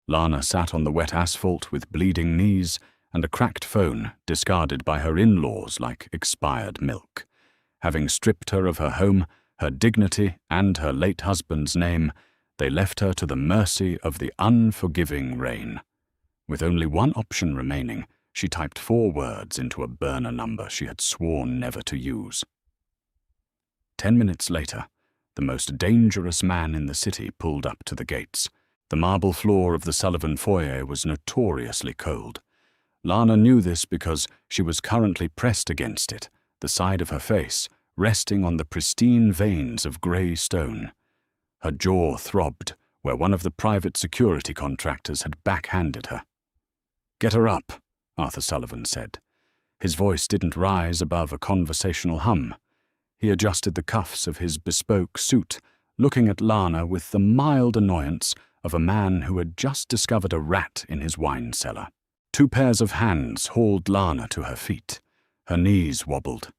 Lana sat on the wet asphalt with bleeding knees and a cracked phone discarded by her in-laws like expired milk. Having stripped her of her home, her dignity, and her late husband's name, they left her to the mercy of the unforgiving rain. With only one option remaining, she typed 4 words into a burner number she had sworn never to use. 10 minutes later, the most dangerous man in the city pulled up to the gates. The marble floor of the Sullivan foyer was notoriously cold. Lana knew this because she was currently pressed against it, the side of her face resting on the pristine veins of grey stone. Her jaw throbbed where one of the private security contractors had backhanded her. "Get her up," Arthur Sullivan said. His voice didn't rise above a conversational hum. He adjusted the cuffs of his bespoke suit, looking at Lana with the mild annoyance of a man who had just discovered a rat in his wine cellar. 2 pairs of hands hauled Lana to her feet. Her knees wobbled.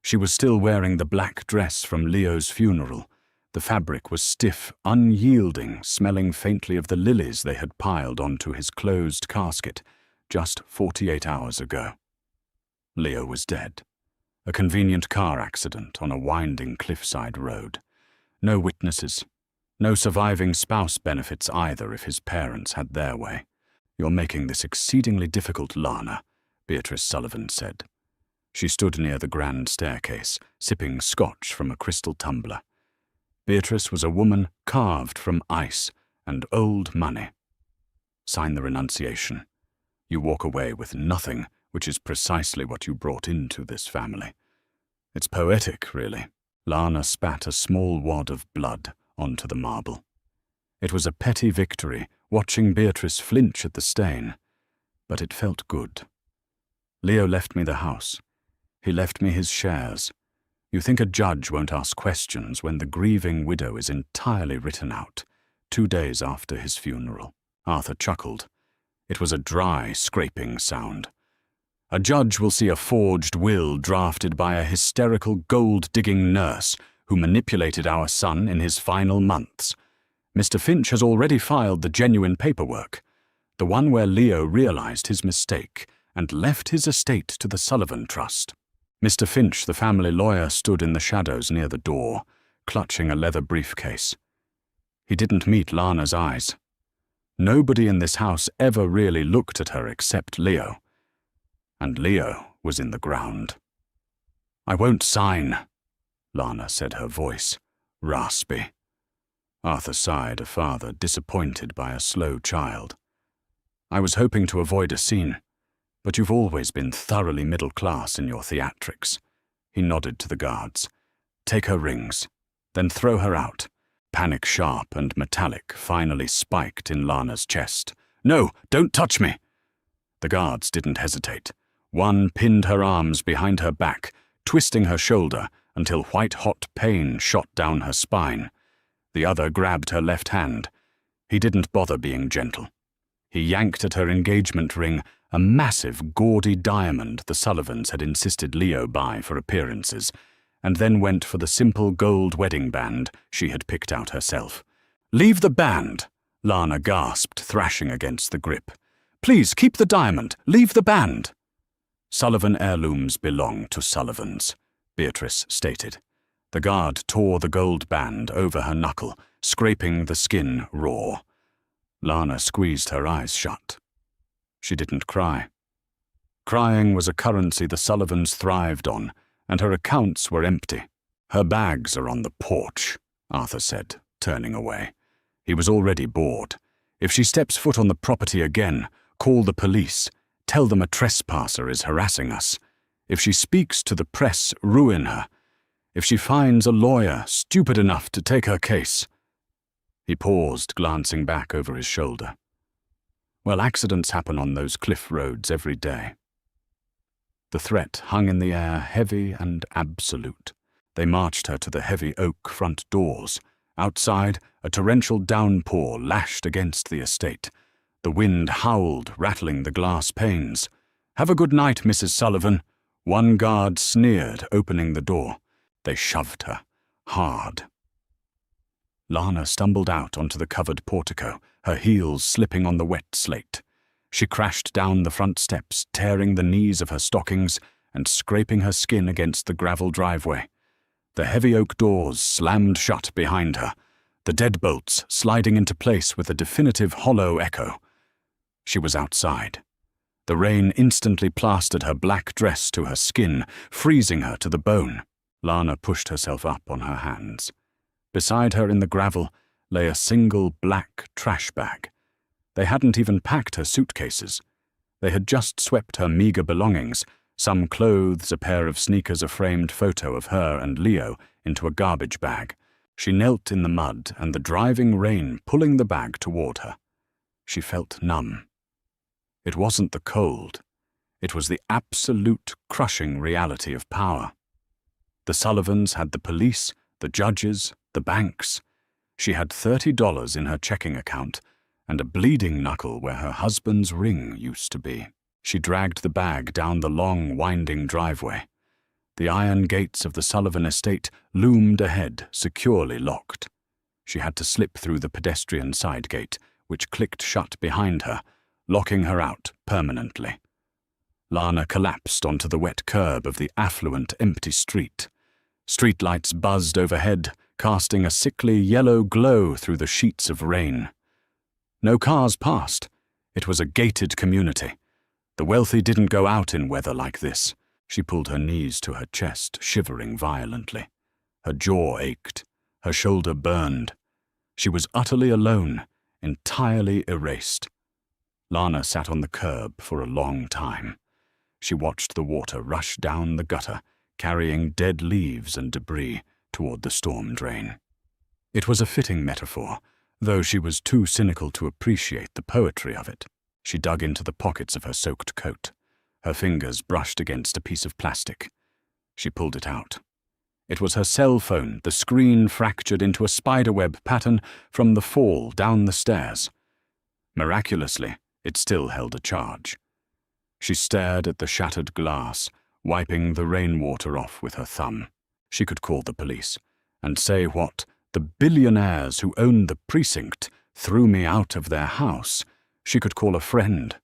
She was still wearing the black dress from Leo's funeral. The fabric was stiff, unyielding, smelling faintly of the lilies they had piled onto his closed casket just 48 hours ago. Leo was dead. A convenient car accident on a winding cliffside road. No witnesses. No surviving spouse benefits either if his parents had their way. "You're making this exceedingly difficult, Lana," Beatrice Sullivan said. She stood near the grand staircase, sipping scotch from a crystal tumbler. Beatrice was a woman carved from ice and old money. "Sign the renunciation. You walk away with nothing, which is precisely what you brought into this family." "It's poetic, really." Lana spat a small wad of blood onto the marble. It was a petty victory, watching Beatrice flinch at the stain, but it felt good. "Leo left me the house. He left me his shares. You think a judge won't ask questions when the grieving widow is entirely written out, 2 days after his funeral?" Arthur chuckled. It was a dry, scraping sound. "A judge will see a forged will drafted by a hysterical gold-digging nurse who manipulated our son in his final months. Mr. Finch has already filed the genuine paperwork, the one where Leo realized his mistake and left his estate to the Sullivan Trust." Mr. Finch, the family lawyer, stood in the shadows near the door, clutching a leather briefcase. He didn't meet Lana's eyes. Nobody in this house ever really looked at her except Leo. And Leo was in the ground. "I won't sign," Lana said, her voice raspy. Arthur sighed, a father disappointed by a slow child. "I was hoping to avoid a scene, but you've always been thoroughly middle class in your theatrics." He nodded to the guards. "Take her rings, then throw her out." Panic sharp and metallic finally spiked in Lana's chest. "No, don't touch me!" The guards didn't hesitate. One pinned her arms behind her back, twisting her shoulder until white-hot pain shot down her spine. The other grabbed her left hand. He didn't bother being gentle. He yanked at her engagement ring, a massive, gaudy diamond the Sullivans had insisted Leo buy for appearances, and then went for the simple gold wedding band she had picked out herself. "Leave the band," Lana gasped, thrashing against the grip. "Please, keep the diamond. Leave the band." "Sullivan heirlooms belong to Sullivans," Beatrice stated. The guard tore the gold band over her knuckle, scraping the skin raw. Lana squeezed her eyes shut. She didn't cry. Crying was a currency the Sullivans thrived on, and her accounts were empty. "Her bags are on the porch," Arthur said, turning away. He was already bored. "If she steps foot on the property again, call the police. Tell them a trespasser is harassing us. If she speaks to the press, ruin her. If she finds a lawyer stupid enough to take her case." He paused, glancing back over his shoulder. "Well, accidents happen on those cliff roads every day." The threat hung in the air, heavy and absolute. They marched her to the heavy oak front doors. Outside, a torrential downpour lashed against the estate. The wind howled, rattling the glass panes. "Have a good night, Mrs. Sullivan." One guard sneered, opening the door. They shoved her, hard. Lana stumbled out onto the covered portico, her heels slipping on the wet slate. She crashed down the front steps, tearing the knees of her stockings and scraping her skin against the gravel driveway. The heavy oak doors slammed shut behind her, the deadbolts sliding into place with a definitive hollow echo. She was outside. The rain instantly plastered her black dress to her skin, freezing her to the bone. Lana pushed herself up on her hands. Beside her in the gravel lay a single black trash bag. They hadn't even packed her suitcases. They had just swept her meager belongings, some clothes, a pair of sneakers, a framed photo of her and Leo, into a garbage bag. She knelt in the mud and the driving rain pulling the bag toward her. She felt numb. It wasn't the cold. It was the absolute crushing reality of power. The Sullivans had the police, the judges, the banks. She had $30 in her checking account and a bleeding knuckle where her husband's ring used to be. She dragged the bag down the long, winding driveway. The iron gates of the Sullivan estate loomed ahead, securely locked. She had to slip through the pedestrian side gate, which clicked shut behind her, locking her out permanently. Lana collapsed onto the wet curb of the affluent, empty street. Streetlights buzzed overhead, casting a sickly yellow glow through the sheets of rain. No cars passed. It was a gated community. The wealthy didn't go out in weather like this. She pulled her knees to her chest, shivering violently. Her jaw ached. Her shoulder burned. She was utterly alone, entirely erased. Lana sat on the curb for a long time. She watched the water rush down the gutter, carrying dead leaves and debris toward the storm drain. It was a fitting metaphor, though she was too cynical to appreciate the poetry of it. She dug into the pockets of her soaked coat. Her fingers brushed against a piece of plastic. She pulled it out. It was her cell phone, the screen fractured into a spiderweb pattern from the fall down the stairs. Miraculously, it still held a charge. She stared at the shattered glass, wiping the rainwater off with her thumb. She could call the police and say what the billionaires who owned the precinct threw me out of their house. She could call a friend.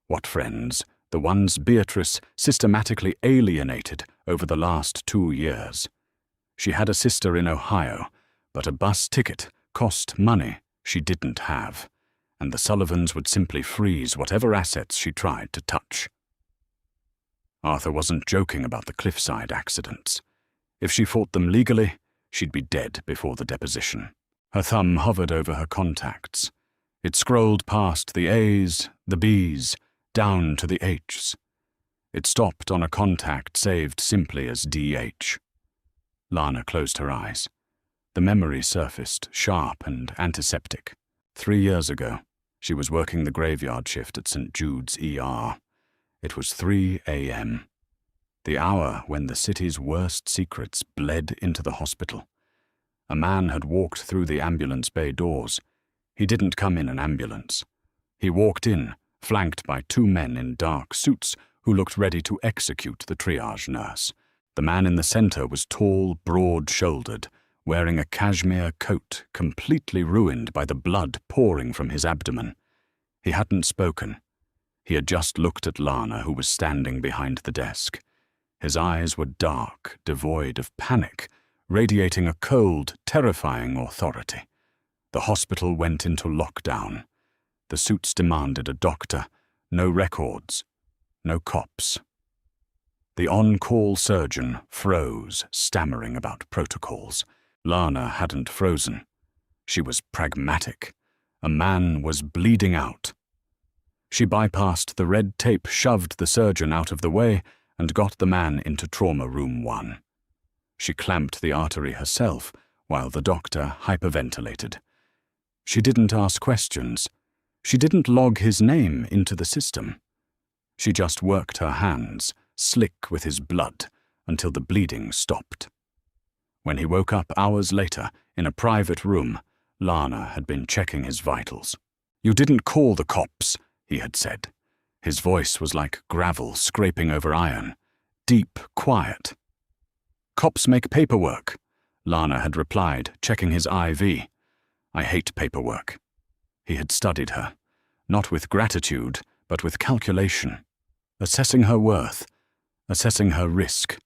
What friends? The ones Beatrice systematically alienated over the last 2 years. She had a sister in Ohio, but a bus ticket cost money she didn't have, and the Sullivans would simply freeze whatever assets she tried to touch. Arthur wasn't joking about the cliffside accidents. If she fought them legally, she'd be dead before the deposition. Her thumb hovered over her contacts. It scrolled past the A's, the B's, down to the H's. It stopped on a contact saved simply as DH. Lana closed her eyes. The memory surfaced, sharp and antiseptic. 3 years ago, she was working the graveyard shift at St. Jude's ER. It was 3 a.m., the hour when the city's worst secrets bled into the hospital. A man had walked through the ambulance bay doors. He didn't come in an ambulance. He walked in, flanked by 2 men in dark suits who looked ready to execute the triage nurse. The man in the center was tall, broad-shouldered, wearing a cashmere coat completely ruined by the blood pouring from his abdomen. He hadn't spoken. He had just looked at Lana, who was standing behind the desk. His eyes were dark, devoid of panic, radiating a cold, terrifying authority. The hospital went into lockdown. The suits demanded a doctor, no records, no cops. The on-call surgeon froze, stammering about protocols. Lana hadn't frozen. She was pragmatic. A man was bleeding out. She bypassed the red tape, shoved the surgeon out of the way, and got the man into trauma room 1. She clamped the artery herself while the doctor hyperventilated. She didn't ask questions. She didn't log his name into the system. She just worked her hands, slick with his blood, until the bleeding stopped. When he woke up hours later, in a private room, Lana had been checking his vitals. "You didn't call the cops," he had said. His voice was like gravel scraping over iron, deep, quiet. "Cops make paperwork," Lana had replied, checking his IV. "I hate paperwork." He had studied her, not with gratitude, but with calculation, assessing her worth, assessing her risk.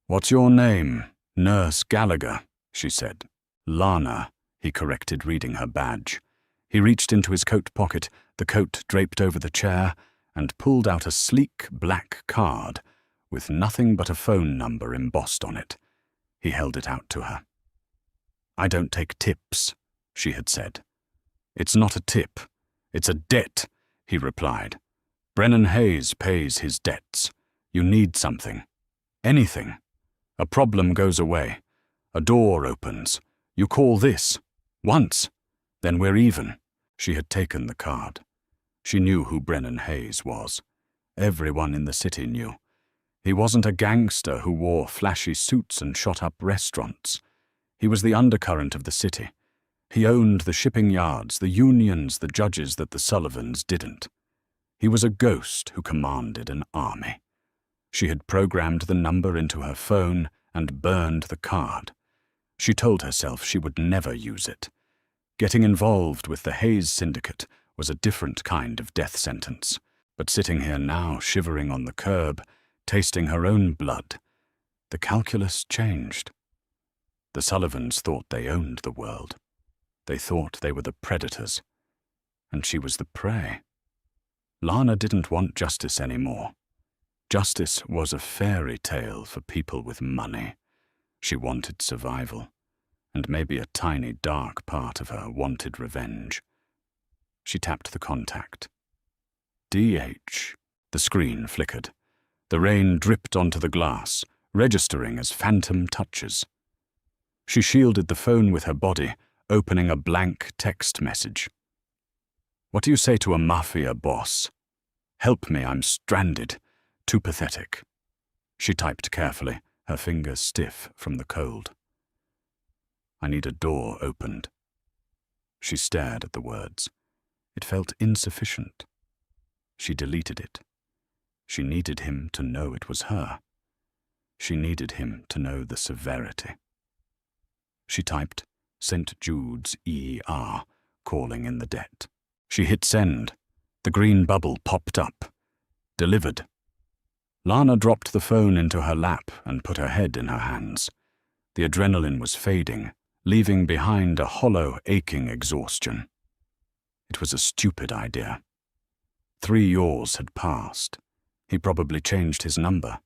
"What's your name?" "Nurse Gallagher," she said. "Lana," he corrected, reading her badge. He reached into his coat pocket, the coat draped over the chair, and pulled out a sleek black card with nothing but a phone number embossed on it. He held it out to her. "I don't take tips," she had said. "It's not a tip. It's a debt," he replied. "Brennan Hayes pays his debts. You need something. Anything. A problem goes away. A door opens. You call this. Once. Then we're even." She had taken the card. She knew who Brennan Hayes was. Everyone in the city knew. He wasn't a gangster who wore flashy suits and shot up restaurants. He was the undercurrent of the city. He owned the shipping yards, the unions, the judges that the Sullivans didn't. He was a ghost who commanded an army. She had programmed the number into her phone and burned the card. She told herself she would never use it. Getting involved with the Hayes Syndicate was a different kind of death sentence, but sitting here now, shivering on the curb, tasting her own blood, the calculus changed. The Sullivans thought they owned the world. They thought they were the predators, and she was the prey. Lana didn't want justice anymore. Justice was a fairy tale for people with money. She wanted survival, and maybe a tiny dark part of her wanted revenge. She tapped the contact. DH. The screen flickered. The rain dripped onto the glass, registering as phantom touches. She shielded the phone with her body, opening a blank text message. "What do you say to a Mafia boss? Help me, I'm stranded. Too pathetic." She typed carefully, her fingers stiff from the cold. "I need a door opened." She stared at the words. It felt insufficient. She deleted it. She needed him to know it was her. She needed him to know the severity. She typed St. Jude's ER, calling in the debt. She hit send. The green bubble popped up. Delivered. Lana dropped the phone into her lap and put her head in her hands. The adrenaline was fading, leaving behind a hollow, aching exhaustion. It was a stupid idea. 3 years had passed. He probably changed his number.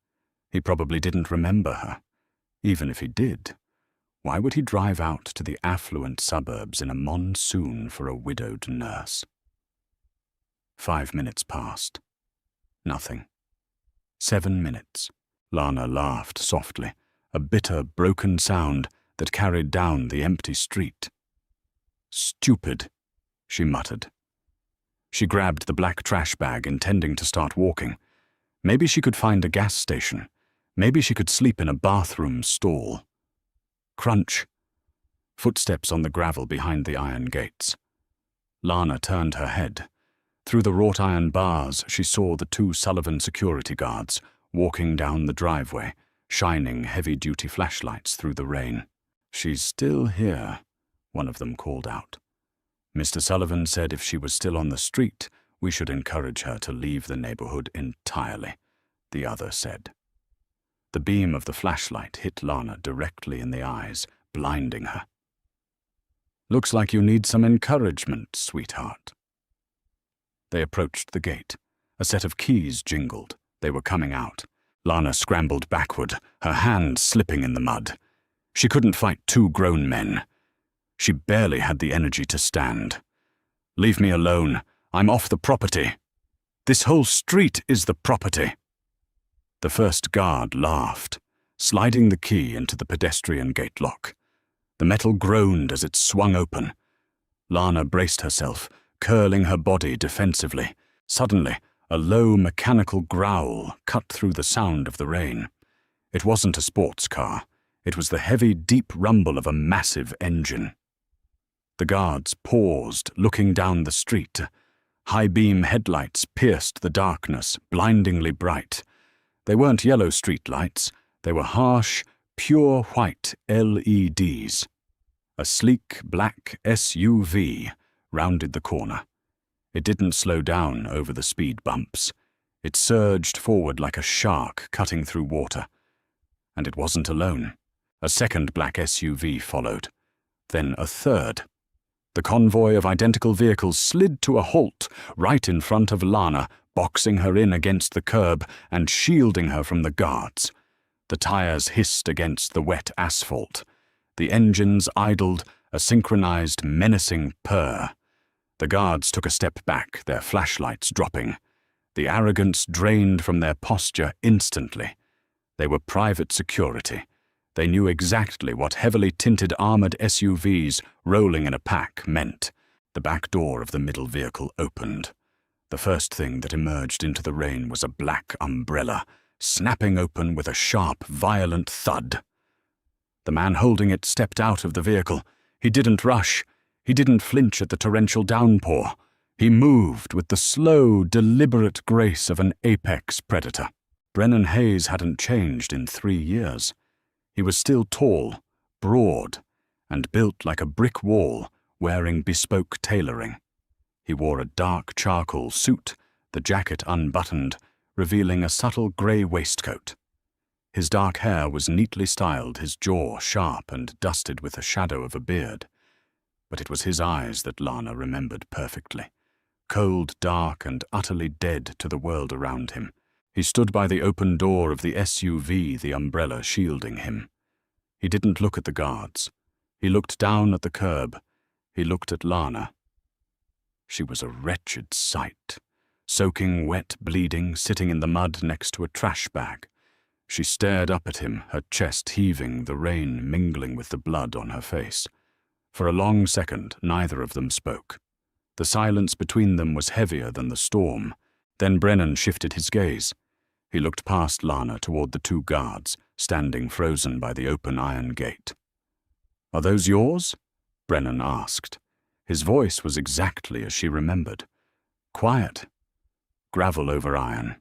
He probably didn't remember her. Even if he did, why would he drive out to the affluent suburbs in a monsoon for a widowed nurse? 5 minutes passed. Nothing. 7 minutes. Lana laughed softly, a bitter, broken sound that carried down the empty street. "Stupid," she muttered. She grabbed the black trash bag, intending to start walking. Maybe she could find a gas station. Maybe she could sleep in a bathroom stall. Crunch. Footsteps on the gravel behind the iron gates. Lana turned her head. Through the wrought iron bars, she saw the 2 Sullivan security guards walking down the driveway, shining heavy-duty flashlights through the rain. "She's still here," one of them called out. "Mr. Sullivan said if she was still on the street, we should encourage her to leave the neighborhood entirely," the other said. The beam of the flashlight hit Lana directly in the eyes, blinding her. "Looks like you need some encouragement, sweetheart." They approached the gate. A set of keys jingled. They were coming out. Lana scrambled backward, her hand slipping in the mud. She couldn't fight 2 grown men. She barely had the energy to stand. "Leave me alone. I'm off the property. This whole street is the property." The first guard laughed, sliding the key into the pedestrian gate lock. The metal groaned as it swung open. Lana braced herself, curling her body defensively. Suddenly, a low mechanical growl cut through the sound of the rain. It wasn't a sports car. It was the heavy, deep rumble of a massive engine. The guards paused, looking down the street. High-beam headlights pierced the darkness, blindingly bright. They weren't yellow streetlights. They were harsh, pure white LEDs. A sleek black SUV, rounded the corner. It didn't slow down over the speed bumps. It surged forward like a shark cutting through water. And it wasn't alone. A second black SUV followed. Then a third. The convoy of identical vehicles slid to a halt right in front of Lana, boxing her in against the curb and shielding her from the guards. The tires hissed against the wet asphalt. The engines idled, a synchronized, menacing purr. The guards took a step back, their flashlights dropping. The arrogance drained from their posture instantly. They were private security. They knew exactly what heavily tinted armored SUVs rolling in a pack meant. The back door of the middle vehicle opened. The first thing that emerged into the rain was a black umbrella, snapping open with a sharp, violent thud. The man holding it stepped out of the vehicle. He didn't rush. He didn't flinch at the torrential downpour. He moved with the slow, deliberate grace of an apex predator. Brennan Hayes hadn't changed in 3 years. He was still tall, broad, and built like a brick wall, wearing bespoke tailoring. He wore a dark charcoal suit, the jacket unbuttoned, revealing a subtle grey waistcoat. His dark hair was neatly styled, his jaw sharp and dusted with the shadow of a beard. But it was his eyes that Lana remembered perfectly. Cold, dark, and utterly dead to the world around him. He stood by the open door of the SUV, the umbrella shielding him. He didn't look at the guards. He looked down at the curb. He looked at Lana. She was a wretched sight, soaking wet, bleeding, sitting in the mud next to a trash bag. She stared up at him, her chest heaving, the rain mingling with the blood on her face. For a long second, neither of them spoke. The silence between them was heavier than the storm. Then Brennan shifted his gaze. He looked past Lana toward the 2 guards, standing frozen by the open iron gate. "Are those yours?" Brennan asked. His voice was exactly as she remembered. Quiet. Gravel over iron.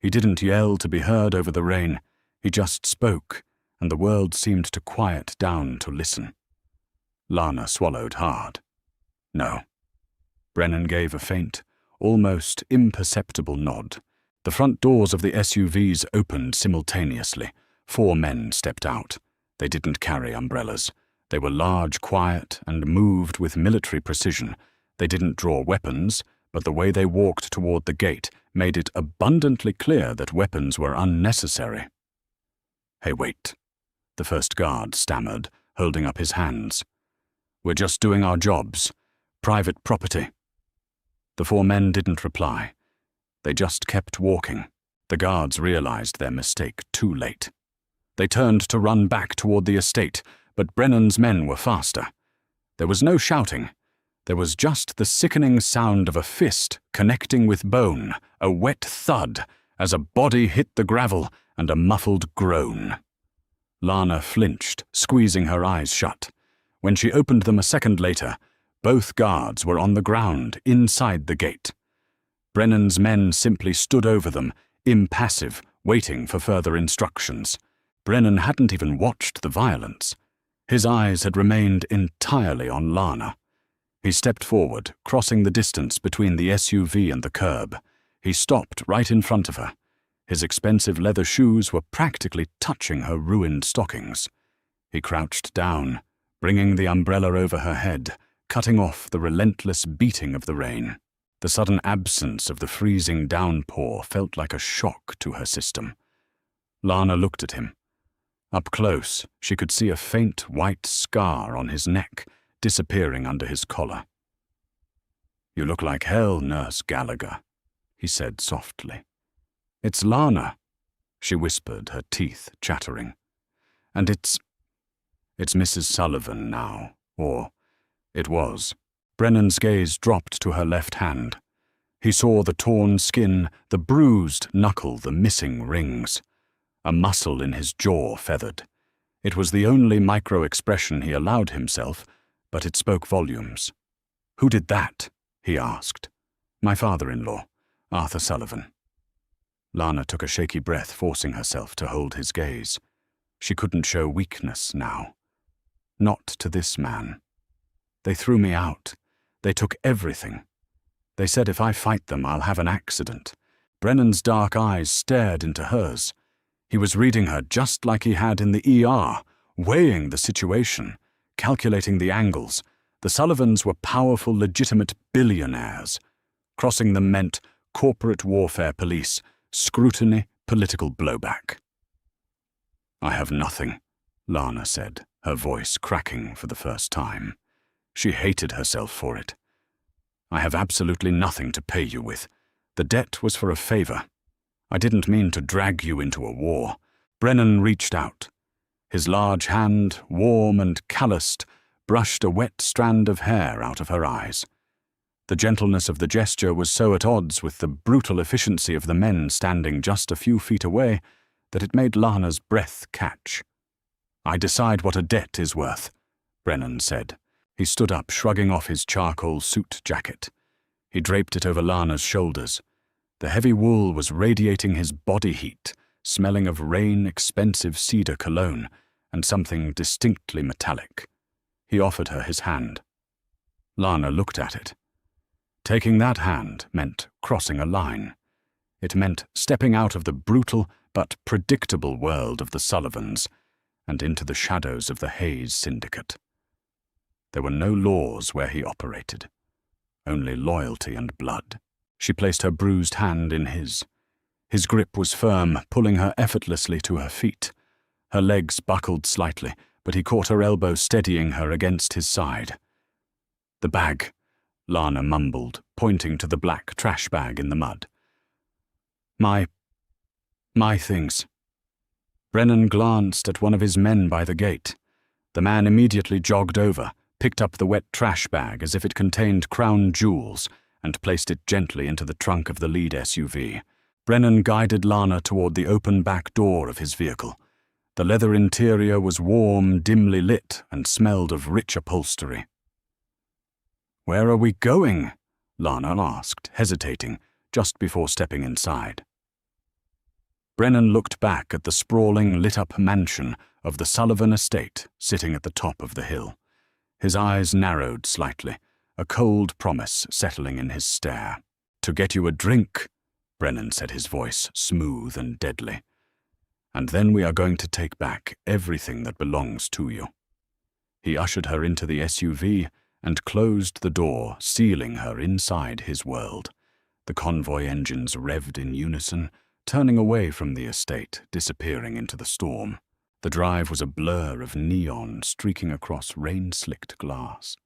He didn't yell to be heard over the rain. He just spoke, and the world seemed to quiet down to listen. Lana swallowed hard. No. Brennan gave a faint, almost imperceptible nod. The front doors of the SUVs opened simultaneously. 4 men stepped out. They didn't carry umbrellas. They were large, quiet, and moved with military precision. They didn't draw weapons, but the way they walked toward the gate made it abundantly clear that weapons were unnecessary. "Hey, wait," the first guard stammered, holding up his hands. "We're just doing our jobs. Private property." The 4 men didn't reply. They just kept walking. The guards realized their mistake too late. They turned to run back toward the estate, but Brennan's men were faster. There was no shouting. There was just the sickening sound of a fist connecting with bone, a wet thud as a body hit the gravel, and a muffled groan. Lana flinched, squeezing her eyes shut. When she opened them a second later, both guards were on the ground inside the gate. Brennan's men simply stood over them, impassive, waiting for further instructions. Brennan hadn't even watched the violence. His eyes had remained entirely on Lana. He stepped forward, crossing the distance between the SUV and the curb. He stopped right in front of her. His expensive leather shoes were practically touching her ruined stockings. He crouched down, bringing the umbrella over her head, cutting off the relentless beating of the rain. The sudden absence of the freezing downpour felt like a shock to her system. Lana looked at him. Up close, she could see a faint white scar on his neck, disappearing under his collar. "You look like hell, Nurse Gallagher," he said softly. "It's Lana," she whispered, her teeth chattering. "And it's Mrs. Sullivan now, or it was." Brennan's gaze dropped to her left hand. He saw the torn skin, the bruised knuckle, the missing rings. A muscle in his jaw feathered. It was the only micro-expression he allowed himself, but it spoke volumes. "Who did that?" he asked. "My father-in-law, Arthur Sullivan." Lana took a shaky breath, forcing herself to hold his gaze. She couldn't show weakness now. Not to this man. "They threw me out. They took everything. They said if I fight them, I'll have an accident. Brennan's dark eyes stared into hers. He was reading her just like he had in the ER, weighing the situation, calculating the angles. The Sullivans were powerful, legitimate billionaires. Crossing them meant corporate warfare police, scrutiny, political blowback. I have nothing, Lana said, her voice cracking for the first time. She hated herself for it. I have absolutely nothing to pay you with. The debt was for a favor. I didn't mean to drag you into a war. Brennan reached out. His large hand, warm and calloused, brushed a wet strand of hair out of her eyes. The gentleness of the gesture was so at odds with the brutal efficiency of the men standing just a few feet away that it made Lana's breath catch. I decide what a debt is worth, Brennan said. He stood up, shrugging off his charcoal suit jacket. He draped it over Lana's shoulders. The heavy wool was radiating his body heat, smelling of rain-expensive cedar cologne and something distinctly metallic. He offered her his hand. Lana looked at it. Taking that hand meant crossing a line. It meant stepping out of the brutal but predictable world of the Sullivans and into the shadows of the Hayes Syndicate. There were no laws where he operated, only loyalty and blood. She placed her bruised hand in his. His grip was firm, pulling her effortlessly to her feet. Her legs buckled slightly, but he caught her elbow, steadying her against his side. The bag, Lana mumbled, pointing to the black trash bag in the mud. My things. Brennan glanced at one of his men by the gate. The man immediately jogged over, picked up the wet trash bag as if it contained crown jewels, and placed it gently into the trunk of the lead SUV. Brennan guided Lana toward the open back door of his vehicle. The leather interior was warm, dimly lit, and smelled of rich upholstery. "Where are we going?" Lana asked, hesitating, just before stepping inside. Brennan looked back at the sprawling, lit-up mansion of the Sullivan estate sitting at the top of the hill. His eyes narrowed slightly, a cold promise settling in his stare. "To get you a drink," Brennan said, his voice smooth and deadly. "And then we are going to take back everything that belongs to you." He ushered her into the SUV and closed the door, sealing her inside his world. The convoy engines revved in unison, turning away from the estate, disappearing into the storm. The drive was a blur of neon streaking across rain-slicked glass.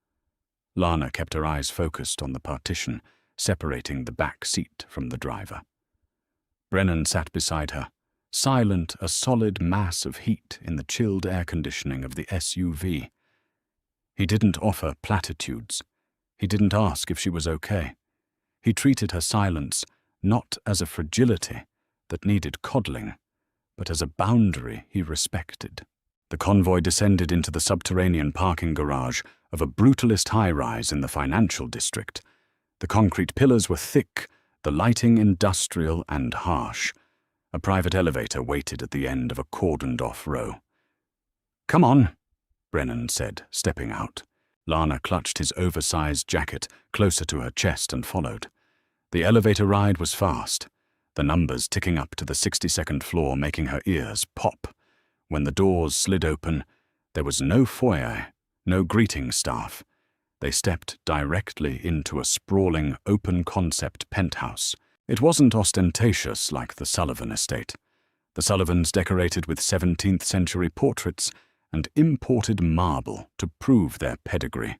Lana kept her eyes focused on the partition, separating the back seat from the driver. Brennan sat beside her, silent, a solid mass of heat in the chilled air conditioning of the SUV. He didn't offer platitudes. He didn't ask if she was okay. He treated her silence not as a fragility that needed coddling, but as a boundary he respected. The convoy descended into the subterranean parking garage of a brutalist high-rise in the financial district. The concrete pillars were thick, the lighting industrial and harsh. A private elevator waited at the end of a cordoned-off row. "Come on," Brennan said, stepping out. Lana clutched his oversized jacket closer to her chest and followed. The elevator ride was fast, the numbers ticking up to the 62nd floor, making her ears pop. When the doors slid open, there was no foyer, no greeting staff. They stepped directly into a sprawling, open-concept penthouse. It wasn't ostentatious like the Sullivan estate. The Sullivans decorated with 17th-century portraits and imported marble to prove their pedigree.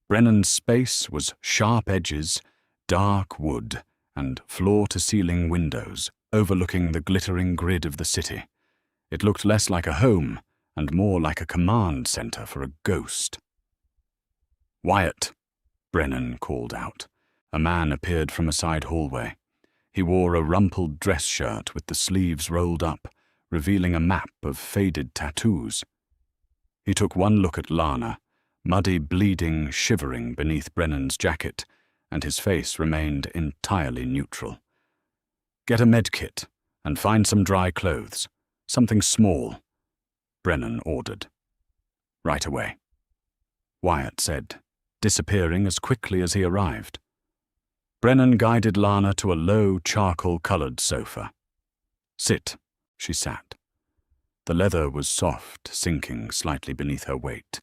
Brennan's space was sharp edges, dark wood, and floor-to-ceiling windows overlooking the glittering grid of the city. It looked less like a home and more like a command center for a ghost. "Wyatt," Brennan called out. A man appeared from a side hallway. He wore a rumpled dress shirt with the sleeves rolled up, revealing a map of faded tattoos. He took one look at Lana, muddy, bleeding, shivering beneath Brennan's jacket, and his face remained entirely neutral. "Get a med kit and find some dry clothes, something small," Brennan ordered. "Right away," Wyatt said, disappearing as quickly as he arrived. Brennan guided Lana to a low, charcoal-colored sofa. "Sit," she sat. The leather was soft, sinking slightly beneath her weight.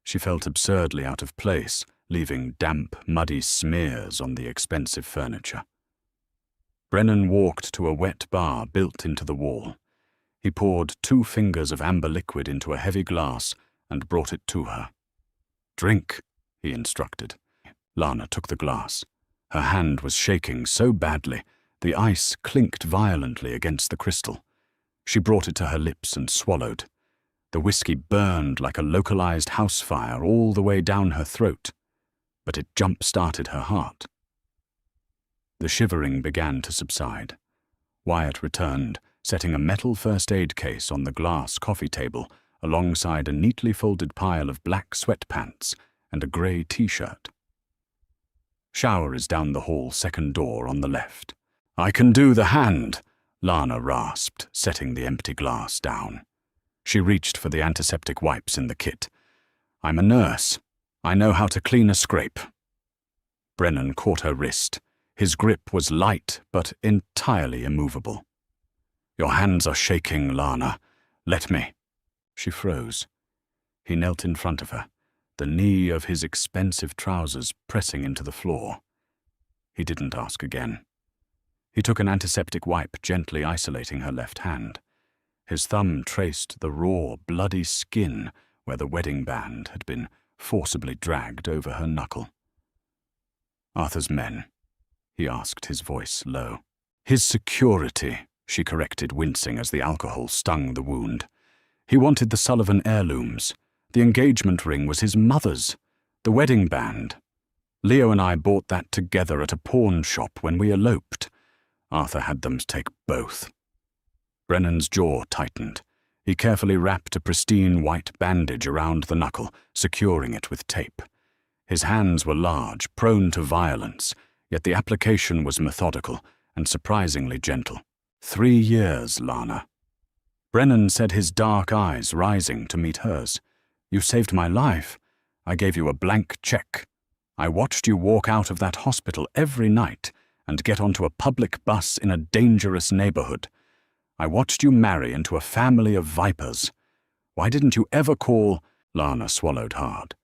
She felt absurdly out of place, leaving damp, muddy smears on the expensive furniture. Brennan walked to a wet bar built into the wall. He poured 2 fingers of amber liquid into a heavy glass and brought it to her. "Drink," he instructed. Lana took the glass. Her hand was shaking so badly, the ice clinked violently against the crystal. She brought it to her lips and swallowed. The whiskey burned like a localized house fire all the way down her throat, but it jump-started her heart. The shivering began to subside. Wyatt returned, setting a metal first aid case on the glass coffee table alongside a neatly folded pile of black sweatpants and a grey t-shirt. "Shower is down the hall, second door on the left." "I can do the hand," Lana rasped, setting the empty glass down. She reached for the antiseptic wipes in the kit. "I'm a nurse. I know how to clean a scrape." Brennan caught her wrist. His grip was light but entirely immovable. "Your hands are shaking, Lana. Let me." She froze. He knelt in front of her, the knee of his expensive trousers pressing into the floor. He didn't ask again. He took an antiseptic wipe, gently isolating her left hand. His thumb traced the raw, bloody skin where the wedding band had been forcibly dragged over her knuckle. "Arthur's men?" he asked, his voice low. "His security," she corrected, wincing as the alcohol stung the wound. "He wanted the Sullivan heirlooms. The engagement ring was his mother's. The wedding band. Leo and I bought that together at a pawn shop when we eloped. Arthur had them take both." Brennan's jaw tightened. He carefully wrapped a pristine white bandage around the knuckle, securing it with tape. His hands were large, prone to violence, yet the application was methodical and surprisingly gentle. 3 years, Lana." Brennan said, his dark eyes rising to meet hers. "You saved my life. I gave you a blank check. I watched you walk out of that hospital every night and get onto a public bus in a dangerous neighborhood. I watched you marry into a family of vipers. Why didn't you ever call—" Lana swallowed hard.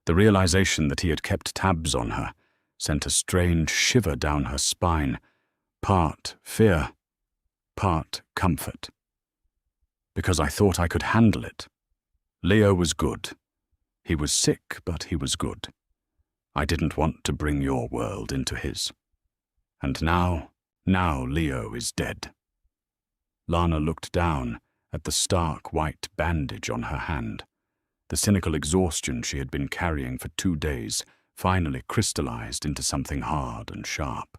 The realization that he had kept tabs on her sent a strange shiver down her spine, part fear, part comfort. "Because I thought I could handle it. Leo was good. He was sick, but he was good. I didn't want to bring your world into his. And now Leo is dead." Lana looked down at the stark white bandage on her hand. The cynical exhaustion she had been carrying for 2 days finally crystallized into something hard and sharp.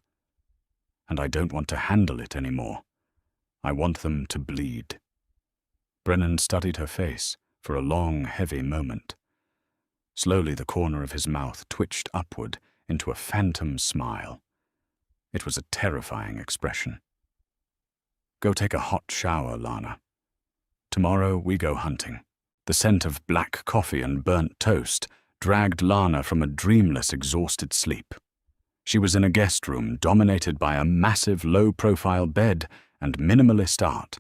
"And I don't want to handle it anymore. I want them to bleed." Brennan studied her face for a long, heavy moment. Slowly the corner of his mouth twitched upward into a phantom smile. It was a terrifying expression. "Go take a hot shower, Lana. Tomorrow we go hunting." The scent of black coffee and burnt toast dragged Lana from a dreamless, exhausted sleep. She was in a guest room dominated by a massive, low-profile bed and minimalist art.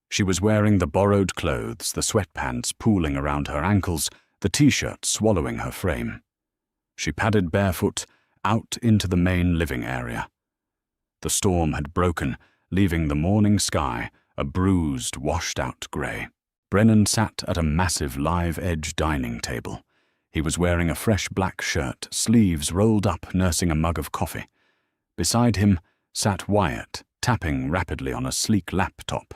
She was wearing the borrowed clothes, the sweatpants pooling around her ankles, the t-shirt swallowing her frame. She padded barefoot out into the main living area. The storm had broken, leaving the morning sky a bruised, washed-out grey. Brennan sat at a massive live-edge dining table. He was wearing a fresh black shirt, sleeves rolled up, nursing a mug of coffee. Beside him sat Wyatt, tapping rapidly on a sleek laptop,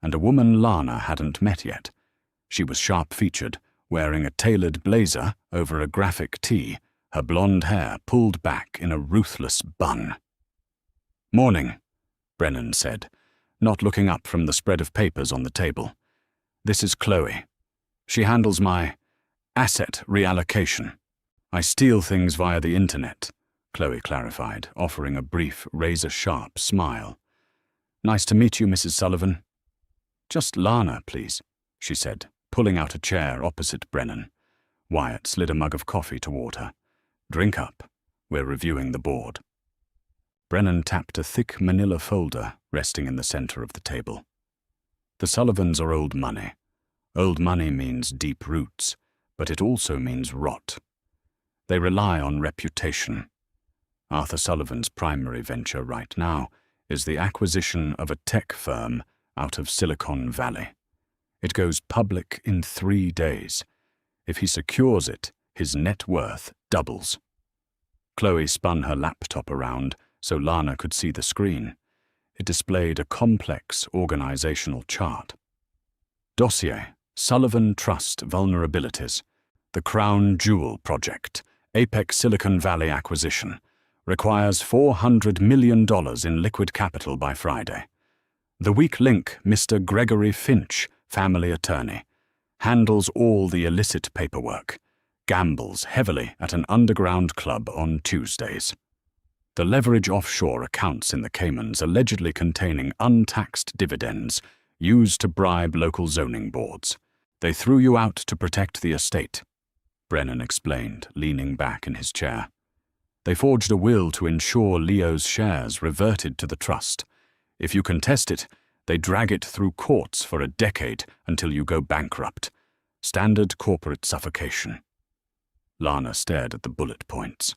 and a woman Lana hadn't met yet. She was sharp-featured, wearing a tailored blazer over a graphic tee, her blonde hair pulled back in a ruthless bun. "Morning," Brennan said, not looking up from the spread of papers on the table. "This is Chloe. She handles my asset reallocation. I steal things via the internet," Chloe clarified, offering a brief, razor-sharp smile. "Nice to meet you, Mrs. Sullivan." "Just Lana, please," she said, pulling out a chair opposite Brennan. Wyatt slid a mug of coffee toward her. "Drink up. We're reviewing the board." Brennan tapped a thick manila folder resting in the center of the table. "The Sullivans are old money. Old money means deep roots, but it also means rot. They rely on reputation. Arthur Sullivan's primary venture right now is the acquisition of a tech firm out of Silicon Valley. It goes public in 3 days. If he secures it, his net worth doubles." Chloe spun her laptop around so Lana could see the screen. It displayed a complex organizational chart. Dossier: Sullivan Trust Vulnerabilities. The Crown Jewel Project. Apex Silicon Valley Acquisition. Requires $400 million in liquid capital by Friday. The weak link, Mr. Gregory Finch, family attorney. Handles all the illicit paperwork. Gambles heavily at an underground club on Tuesdays. The leverage offshore accounts in the Caymans allegedly containing untaxed dividends used to bribe local zoning boards. They threw you out to protect the estate, Brennan explained, leaning back in his chair. They forged a will to ensure Leo's shares reverted to the trust. If you contest it, they drag it through courts for a decade until you go bankrupt. Standard corporate suffocation. Lana stared at the bullet points.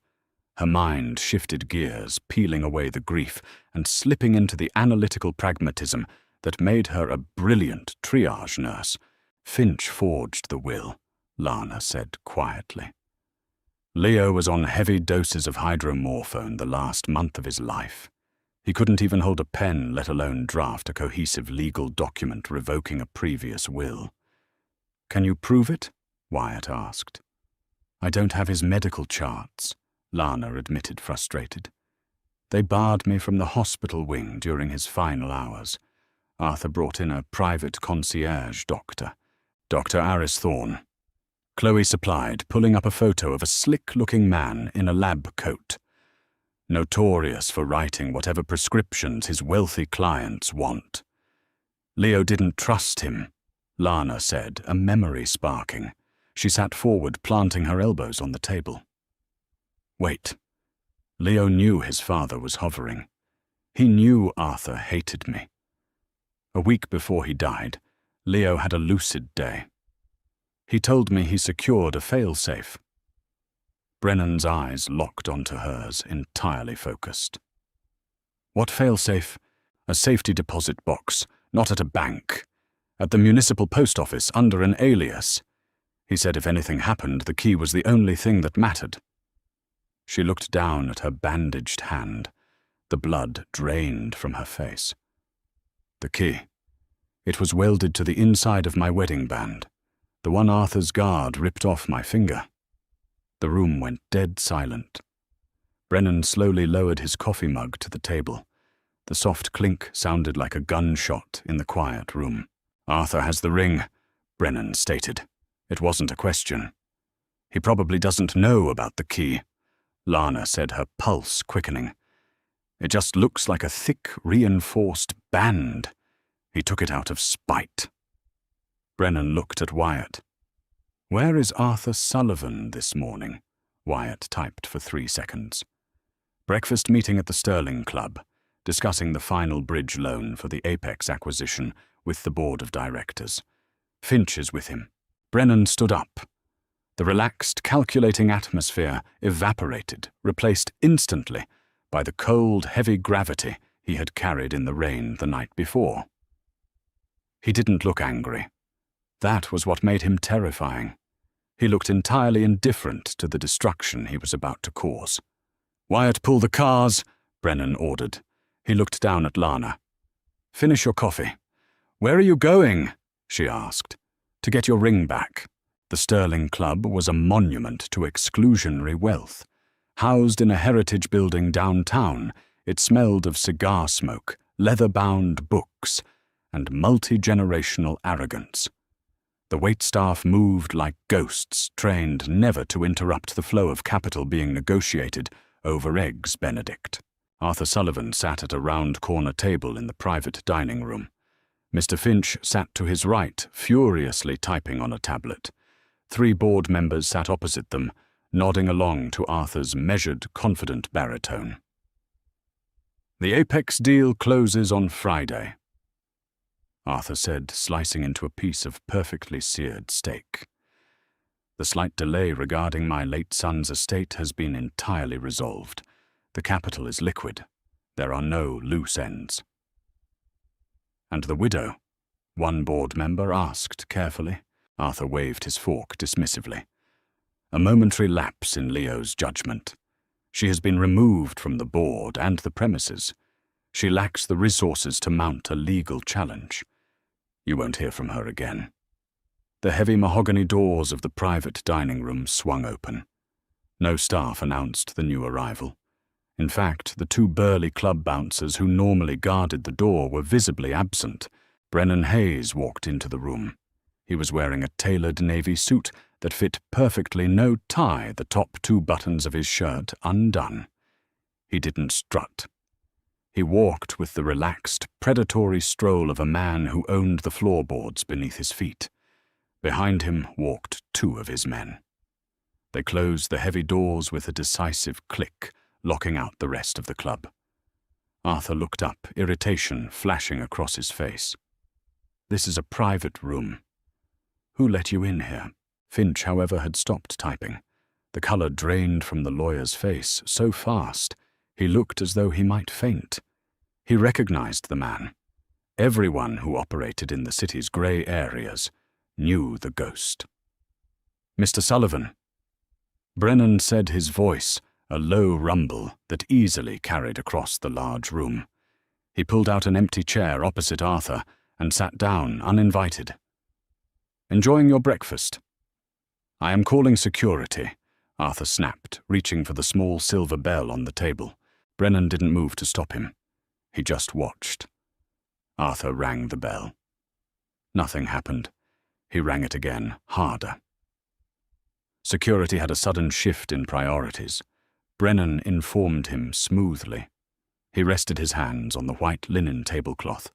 Her mind shifted gears, peeling away the grief and slipping into the analytical pragmatism that made her a brilliant triage nurse. "Finch forged the will," Lana said quietly. "Leo was on heavy doses of hydromorphone the last month of his life. He couldn't even hold a pen, let alone draft a cohesive legal document revoking a previous will." "Can you prove it?" Wyatt asked. "I don't have his medical charts," Lana admitted, frustrated. "They barred me from the hospital wing during his final hours. Arthur brought in a private concierge doctor, Dr. Aris Thorne." Chloe supplied, pulling up a photo of a slick-looking man in a lab coat. "Notorious for writing whatever prescriptions his wealthy clients want." "Leo didn't trust him," Lana said, a memory sparking. She sat forward, planting her elbows on the table. "Wait. Leo knew his father was hovering. He knew Arthur hated me. A week before he died, Leo had a lucid day. He told me he secured a failsafe." Brennan's eyes locked onto hers, entirely focused. "What failsafe?" "A safety deposit box, not at a bank. At the municipal post office, under an alias. He said if anything happened, the key was the only thing that mattered." She looked down at her bandaged hand. The blood drained from her face. "The key. It was welded to the inside of my wedding band. The one Arthur's guard ripped off my finger." The room went dead silent. Brennan slowly lowered his coffee mug to the table. The soft clink sounded like a gunshot in the quiet room. "Arthur has the ring," Brennan stated. It wasn't a question. "He probably doesn't know about the key," Lana said, her pulse quickening. "It just looks like a thick, reinforced band. He took it out of spite." Brennan looked at Wyatt. "Where is Arthur Sullivan this morning?" Wyatt typed for 3 seconds. "Breakfast meeting at the Sterling Club, discussing the final bridge loan for the Apex acquisition with the board of directors. Finch is with him." Brennan stood up. The relaxed, calculating atmosphere evaporated, replaced instantly by the cold, heavy gravity he had carried in the rain the night before. He didn't look angry. That was what made him terrifying. He looked entirely indifferent to the destruction he was about to cause. "Wyatt, pull the cars," Brennan ordered. He looked down at Lana. "Finish your coffee." "Where are you going?" she asked. "To get your ring back." The Sterling Club was a monument to exclusionary wealth. Housed in a heritage building downtown, it smelled of cigar smoke, leather-bound books, and multi-generational arrogance. The waitstaff moved like ghosts, trained never to interrupt the flow of capital being negotiated over eggs Benedict. Arthur Sullivan sat at a round corner table in the private dining room. Mr. Finch sat to his right, furiously typing on a tablet. 3 board members sat opposite them, nodding along to Arthur's measured, confident baritone. "The Apex deal closes on Friday," Arthur said, slicing into a piece of perfectly seared steak. "The slight delay regarding my late son's estate has been entirely resolved. The capital is liquid. There are no loose ends." "And the widow?" one board member asked carefully. Arthur waved his fork dismissively. A momentary lapse in Leo's judgment. She has been removed from the board and the premises. She lacks the resources to mount a legal challenge. You won't hear from her again. The heavy mahogany doors of the private dining room swung open. No staff announced the new arrival. In fact, the 2 burly club bouncers who normally guarded the door were visibly absent. Brennan Hayes walked into the room. He was wearing a tailored navy suit that fit perfectly, no tie, the top 2 buttons of his shirt undone. He didn't strut. He walked with the relaxed, predatory stroll of a man who owned the floorboards beneath his feet. Behind him walked 2 of his men. They closed the heavy doors with a decisive click, locking out the rest of the club. Arthur looked up, irritation flashing across his face. "This is a private room. Who let you in here?" Finch, however, had stopped typing. The color drained from the lawyer's face so fast, he looked as though he might faint. He recognized the man. Everyone who operated in the city's grey areas knew the ghost. "Mr. Sullivan." Brennan said, his voice a low rumble that easily carried across the large room. He pulled out an empty chair opposite Arthur and sat down uninvited. "Enjoying your breakfast?" "I am calling security," Arthur snapped, reaching for the small silver bell on the table. Brennan didn't move to stop him. He just watched. Arthur rang the bell. Nothing happened. He rang it again, harder. Security had a sudden shift in priorities. Brennan informed him smoothly. He rested his hands on the white linen tablecloth.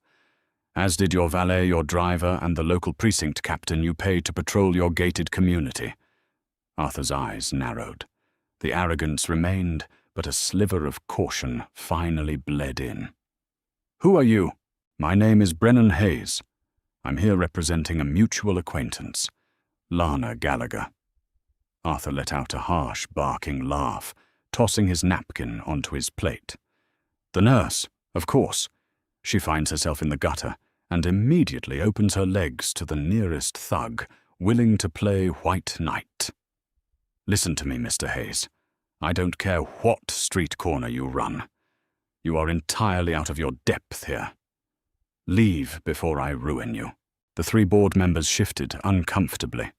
"As did your valet, your driver, and the local precinct captain you paid to patrol your gated community." Arthur's eyes narrowed. The arrogance remained, but a sliver of caution finally bled in. "Who are you?" "My name is Brennan Hayes. I'm here representing a mutual acquaintance, Lana Gallagher." Arthur let out a harsh, barking laugh, tossing his napkin onto his plate. "The nurse, of course. She finds herself in the gutter and immediately opens her legs to the nearest thug, willing to play white knight. Listen to me, Mr. Hayes. I don't care what street corner you run. You are entirely out of your depth here. Leave before I ruin you." The 3 board members shifted uncomfortably.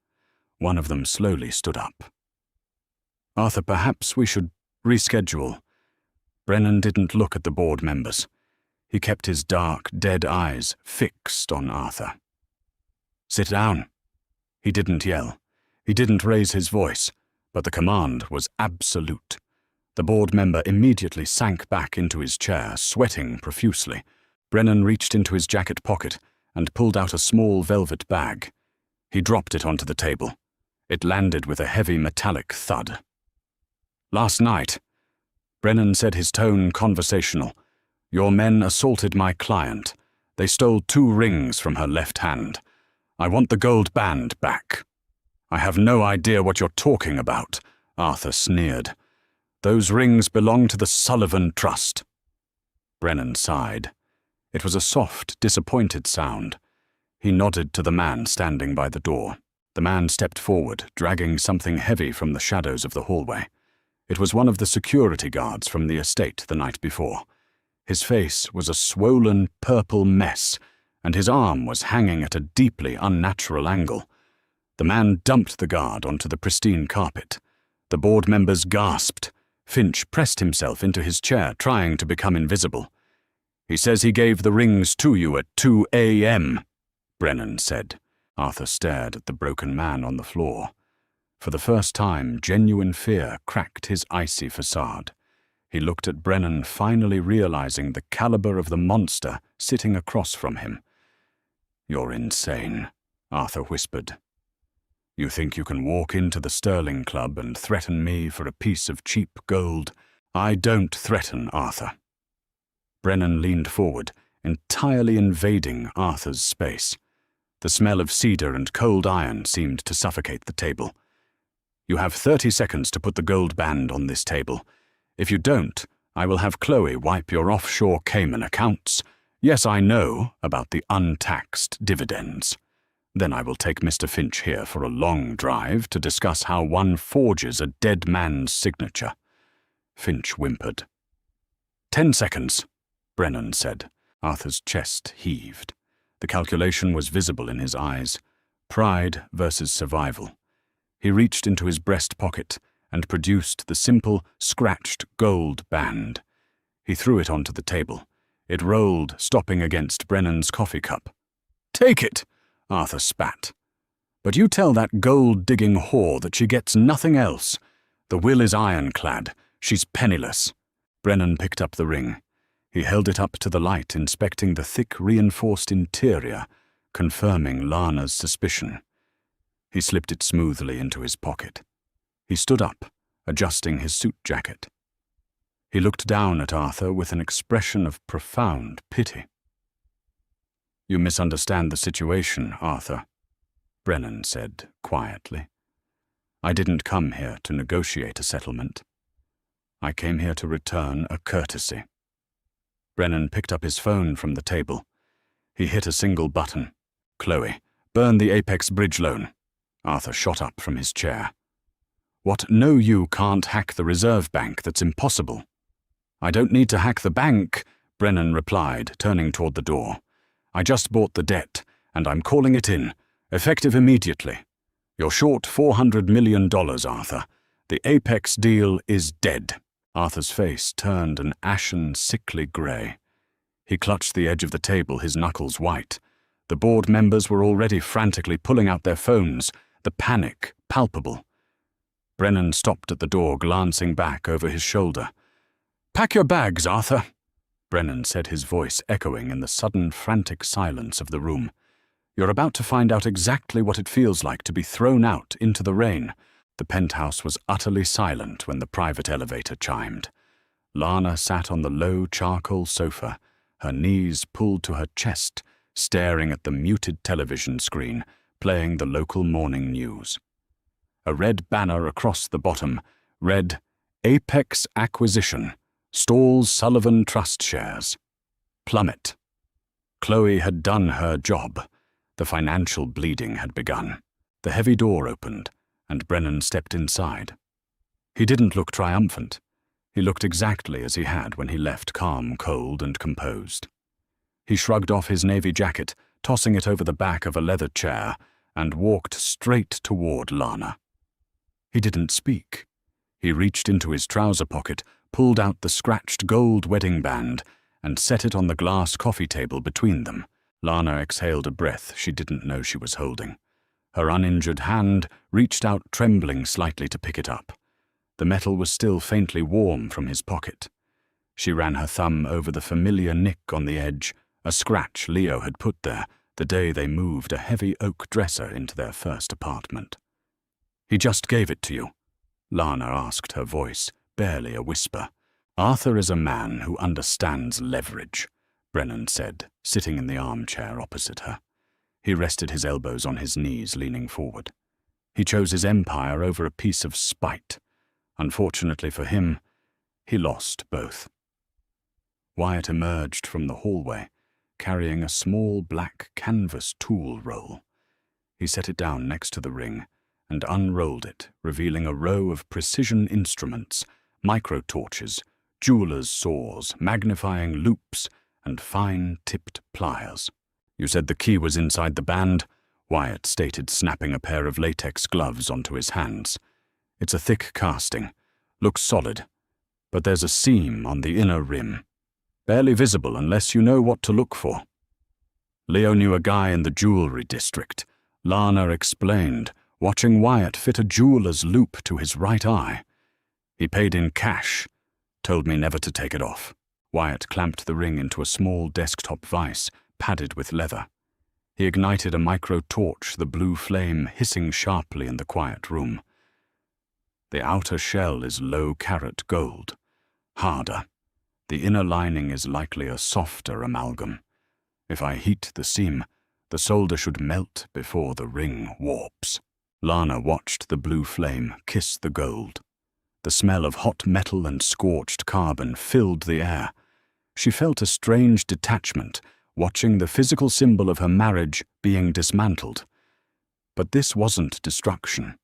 One of them slowly stood up. "Arthur, perhaps we should reschedule." Brennan didn't look at the board members. He kept his dark, dead eyes fixed on Arthur. "Sit down." He didn't yell. He didn't raise his voice, but the command was absolute. The board member immediately sank back into his chair, sweating profusely. Brennan reached into his jacket pocket and pulled out a small velvet bag. He dropped it onto the table. It landed with a heavy metallic thud. "Last night," Brennan said, his tone conversational, "your men assaulted my client. They stole 2 rings from her left hand. I want the gold band back." "I have no idea what you're talking about," Arthur sneered. "Those rings belong to the Sullivan Trust." Brennan sighed. It was a soft, disappointed sound. He nodded to the man standing by the door. The man stepped forward, dragging something heavy from the shadows of the hallway. It was one of the security guards from the estate the night before. His face was a swollen, purple mess, and his arm was hanging at a deeply unnatural angle. The man dumped the guard onto the pristine carpet. The board members gasped. Finch pressed himself into his chair, trying to become invisible. "He says he gave the rings to you at 2 a.m., Brennan said. Arthur stared at the broken man on the floor. For the first time, genuine fear cracked his icy facade. He looked at Brennan, finally realizing the caliber of the monster sitting across from him. "You're insane," Arthur whispered. You think you can walk into the Sterling Club and threaten me for a piece of cheap gold? I don't threaten Arthur." Brennan leaned forward, entirely invading Arthur's space. The smell of cedar and cold iron seemed to suffocate the table. "You have 30 seconds to put the gold band on this table. If you don't, I will have Chloe wipe your offshore Cayman accounts. Yes, I know about the untaxed dividends. Then I will take Mr. Finch here for a long drive to discuss how one forges a dead man's signature." Finch whimpered. 10 seconds, Brennan said. Arthur's chest heaved. The calculation was visible in his eyes. Pride versus survival. He reached into his breast pocket and produced the simple, scratched gold band. He threw it onto the table. It rolled, stopping against Brennan's coffee cup. "Take it!" Arthur spat. "But you tell that gold-digging whore that she gets nothing else. The will is ironclad. She's penniless." Brennan picked up the ring. He held it up to the light, inspecting the thick, reinforced interior, confirming Lana's suspicion. He slipped it smoothly into his pocket. He stood up, adjusting his suit jacket. He looked down at Arthur with an expression of profound pity. "You misunderstand the situation, Arthur," Brennan said quietly. "I didn't come here to negotiate a settlement. I came here to return a courtesy." Brennan picked up his phone from the table. He hit a single button. "Chloe, burn the Apex bridge loan." Arthur shot up from his chair. "What? No, you can't hack the reserve bank. That's impossible." "I don't need to hack the bank," Brennan replied, turning toward the door. "I just bought the debt, and I'm calling it in, effective immediately. You're short $400 million, Arthur. The Apex deal is dead." Arthur's face turned an ashen, sickly grey. He clutched the edge of the table, his knuckles white. The board members were already frantically pulling out their phones, the panic palpable. Brennan stopped at the door, glancing back over his shoulder. "Pack your bags, Arthur," Brennan said, his voice echoing in the sudden, frantic silence of the room. "You're about to find out exactly what it feels like to be thrown out into the rain." The penthouse was utterly silent when the private elevator chimed. Lana sat on the low charcoal sofa, her knees pulled to her chest, staring at the muted television screen, playing the local morning news. A red banner across the bottom read, "Apex Acquisition. Stalls Sullivan Trust Shares. Plummet." Chloe had done her job. The financial bleeding had begun. The heavy door opened, and Brennan stepped inside. He didn't look triumphant. He looked exactly as he had when he left, calm, cold, and composed. He shrugged off his navy jacket, tossing it over the back of a leather chair, and walked straight toward Lana. He didn't speak. He reached into his trouser pocket, pulled out the scratched gold wedding band, and set it on the glass coffee table between them. Lana exhaled a breath she didn't know she was holding. Her uninjured hand reached out, trembling slightly, to pick it up. The metal was still faintly warm from his pocket. She ran her thumb over the familiar nick on the edge, a scratch Leo had put there the day they moved a heavy oak dresser into their first apartment. "He just gave it to you?" Lana asked, her voice barely a whisper. "Arthur is a man who understands leverage," Brennan said, sitting in the armchair opposite her. He rested his elbows on his knees, leaning forward. He chose his empire over a piece of spite. Unfortunately for him, he lost both. Wyatt emerged from the hallway, carrying a small black canvas tool roll. He set it down next to the ring and unrolled it, revealing a row of precision instruments, micro-torches, jeweler's saws, magnifying loupes, and fine-tipped pliers. "You said the key was inside the band," Wyatt stated, snapping a pair of latex gloves onto his hands. "It's a thick casting. Looks solid. But there's a seam on the inner rim. Barely visible unless you know what to look for." Leo knew a guy in the jewelry district, Lana explained, watching Wyatt fit a jeweler's loupe to his right eye. "He paid in cash. Told me never to take it off." Wyatt clamped the ring into a small desktop vise, padded with leather. He ignited a micro-torch, the blue flame hissing sharply in the quiet room. The outer shell is low-carat gold, harder. The inner lining is likely a softer amalgam. If I heat the seam, the solder should melt before the ring warps. Lana watched the blue flame kiss the gold. The smell of hot metal and scorched carbon filled the air. She felt a strange detachment, watching the physical symbol of her marriage being dismantled. But this wasn't destruction.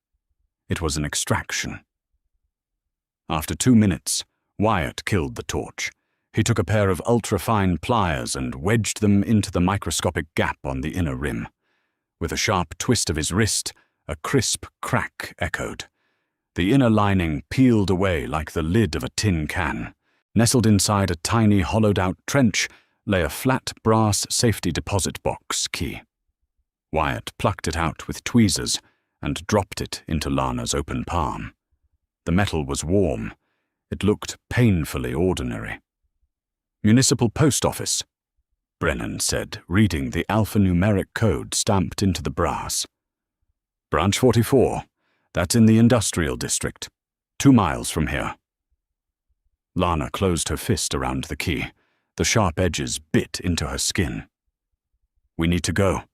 It was an extraction. After 2 minutes, Wyatt killed the torch. He took a pair of ultra-fine pliers and wedged them into the microscopic gap on the inner rim. With a sharp twist of his wrist, a crisp crack echoed. The inner lining peeled away like the lid of a tin can. Nestled inside a tiny hollowed-out trench lay a flat brass safety deposit box key. Wyatt plucked it out with tweezers and dropped it into Lana's open palm. The metal was warm. It looked painfully ordinary. "Municipal Post Office," Brennan said, reading the alphanumeric code stamped into the brass. "Branch 44. That's in the industrial district. 2 miles from here." Lana closed her fist around the key. The sharp edges bit into her skin. "We need to go."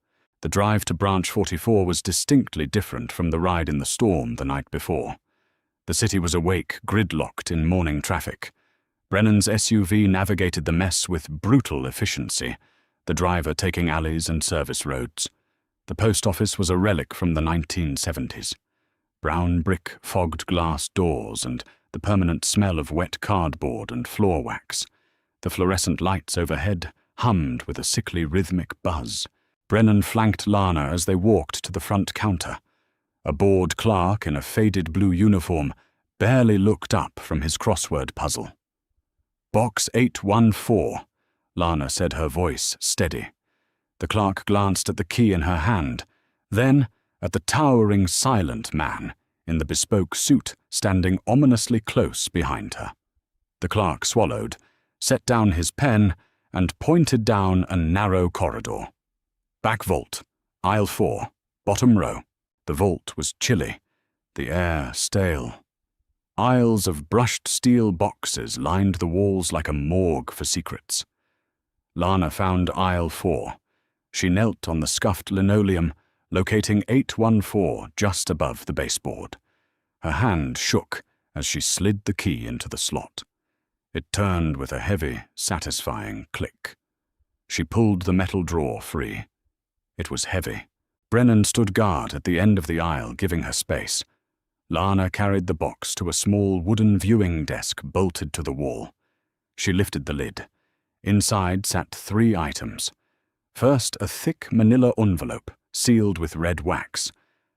The drive to Branch 44 was distinctly different from the ride in the storm the night before. The city was awake, gridlocked in morning traffic. Brennan's SUV navigated the mess with brutal efficiency, the driver taking alleys and service roads. The post office was a relic from the 1970s. Brown brick, fogged glass doors, and the permanent smell of wet cardboard and floor wax. The fluorescent lights overhead hummed with a sickly rhythmic buzz. Brennan flanked Lana as they walked to the front counter. A bored clerk in a faded blue uniform barely looked up from his crossword puzzle. "Box 814, Lana said, her voice steady. The clerk glanced at the key in her hand, then at the towering silent man in the bespoke suit standing ominously close behind her. The clerk swallowed, set down his pen, and pointed down a narrow corridor. "Back vault, aisle 4, bottom row." The vault was chilly, the air stale. Aisles of brushed steel boxes lined the walls like a morgue for secrets. Lana found aisle 4. She knelt on the scuffed linoleum, locating 814 just above the baseboard. Her hand shook as she slid the key into the slot. It turned with a heavy, satisfying click. She pulled the metal drawer free. It was heavy. Brennan stood guard at the end of the aisle, giving her space. Lana carried the box to a small wooden viewing desk bolted to the wall. She lifted the lid. Inside sat 3 items. First, a thick manila envelope, sealed with red wax.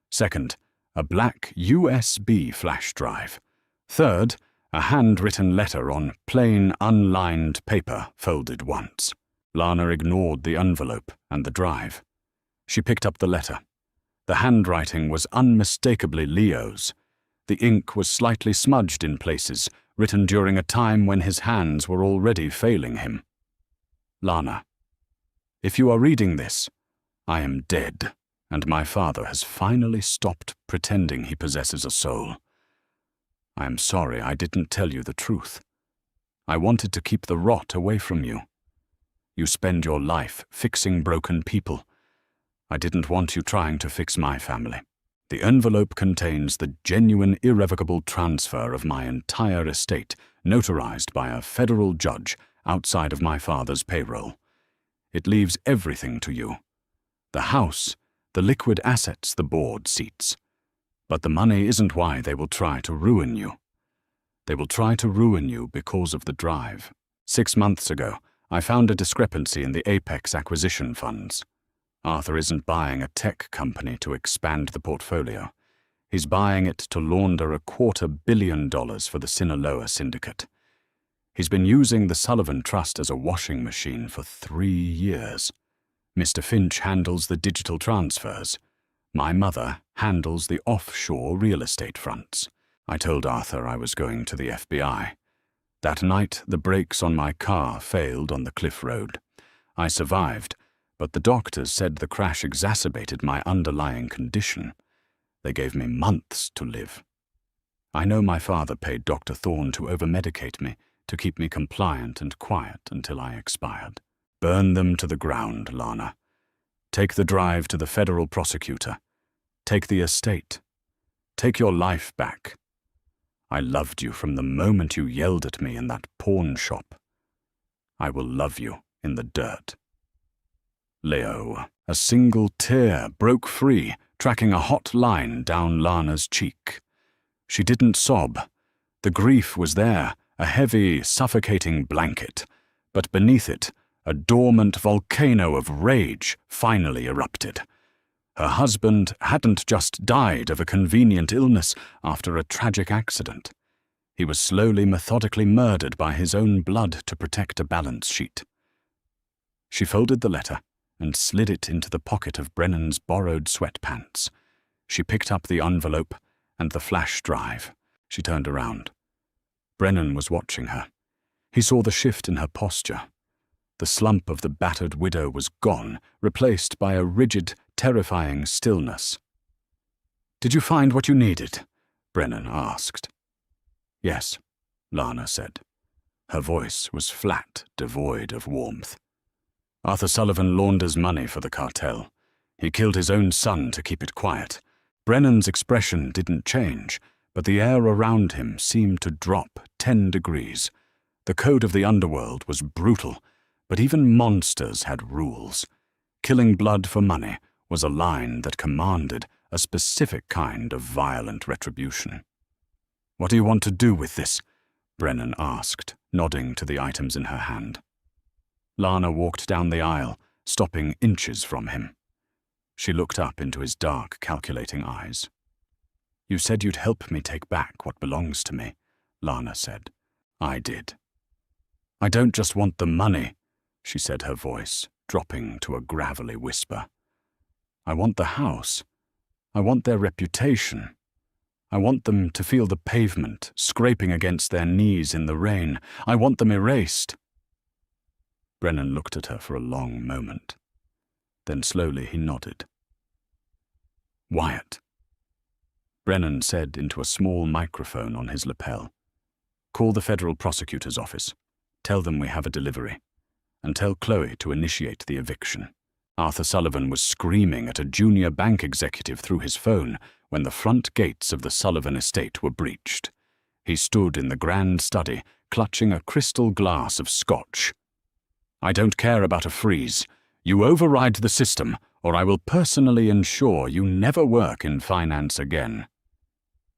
Second, a black USB flash drive. Third, a handwritten letter on plain, unlined paper folded once. Lana ignored the envelope and the drive. She picked up the letter. The handwriting was unmistakably Leo's. The ink was slightly smudged in places, written during a time when his hands were already failing him. "Lana, if you are reading this, I am dead, and my father has finally stopped pretending he possesses a soul. I am sorry I didn't tell you the truth. I wanted to keep the rot away from you. You spend your life fixing broken people. I didn't want you trying to fix my family. The envelope contains the genuine, irrevocable transfer of my entire estate, notarized by a federal judge outside of my father's payroll. It leaves everything to you. The house, the liquid assets the board seats. But the money isn't why they will try to ruin you. They will try to ruin you because of the drive. 6 months ago, I found a discrepancy in the Apex acquisition funds. Arthur isn't buying a tech company to expand the portfolio. He's buying it to launder $250 million for the Sinaloa syndicate. He's been using the Sullivan Trust as a washing machine for 3 years. Mr. Finch handles the digital transfers. My mother handles the offshore real estate fronts. I told Arthur I was going to the FBI. That night, the brakes on my car failed on the cliff road. I survived, but the doctors said the crash exacerbated my underlying condition. They gave me months to live. I know my father paid Dr. Thorne to over-medicate me, to keep me compliant and quiet until I expired. Burn them to the ground, Lana. Take the drive to the federal prosecutor. Take the estate. Take your life back. I loved you from the moment you yelled at me in that pawn shop. I will love you in the dirt. Leo, a single tear broke free, tracking a hot line down Lana's cheek. She didn't sob. The grief was there, a heavy, suffocating blanket, but beneath it, a dormant volcano of rage finally erupted. Her husband hadn't just died of a convenient illness after a tragic accident. He was slowly, methodically murdered by his own blood to protect a balance sheet. She folded the letter and slid it into the pocket of Brennan's borrowed sweatpants. She picked up the envelope and the flash drive. She turned around. Brennan was watching her. He saw the shift in her posture. The slump of the battered widow was gone, replaced by a rigid, terrifying stillness. "Did you find what you needed?" Brennan asked. "Yes," Lana said. Her voice was flat, devoid of warmth. "Arthur Sullivan launders money for the cartel. He killed his own son to keep it quiet." Brennan's expression didn't change, but the air around him seemed to drop 10 degrees. The code of the underworld was brutal, but even monsters had rules. Killing blood for money was a line that commanded a specific kind of violent retribution. "What do you want to do with this?" Brennan asked, nodding to the items in her hand. Lana walked down the aisle, stopping inches from him. She looked up into his dark, calculating eyes. "You said you'd help me take back what belongs to me," Lana said. "I did." "I don't just want the money," she said, her voice dropping to a gravelly whisper. "I want the house. I want their reputation. I want them to feel the pavement scraping against their knees in the rain. I want them erased." Brennan looked at her for a long moment. Then slowly he nodded. "Wyatt," Brennan said into a small microphone on his lapel. "Call the federal prosecutor's office. Tell them we have a delivery. And tell Chloe to initiate the eviction." Arthur Sullivan was screaming at a junior bank executive through his phone when the front gates of the Sullivan estate were breached. He stood in the grand study, clutching a crystal glass of scotch. "I don't care about a freeze. You override the system, or I will personally ensure you never work in finance again."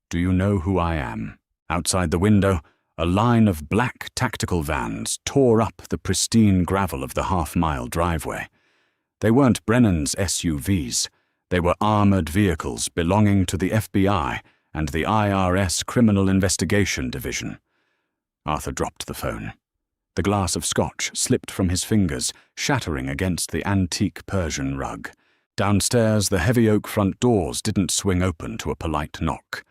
"Do you know who I am?" Outside the window, a line of black tactical vans tore up the pristine gravel of the half-mile driveway. They weren't Brennan's SUVs. They were armored vehicles belonging to the FBI and the IRS Criminal Investigation Division. Arthur dropped the phone. The glass of scotch slipped from his fingers, shattering against the antique Persian rug. Downstairs, the heavy oak front doors didn't swing open to a polite knock.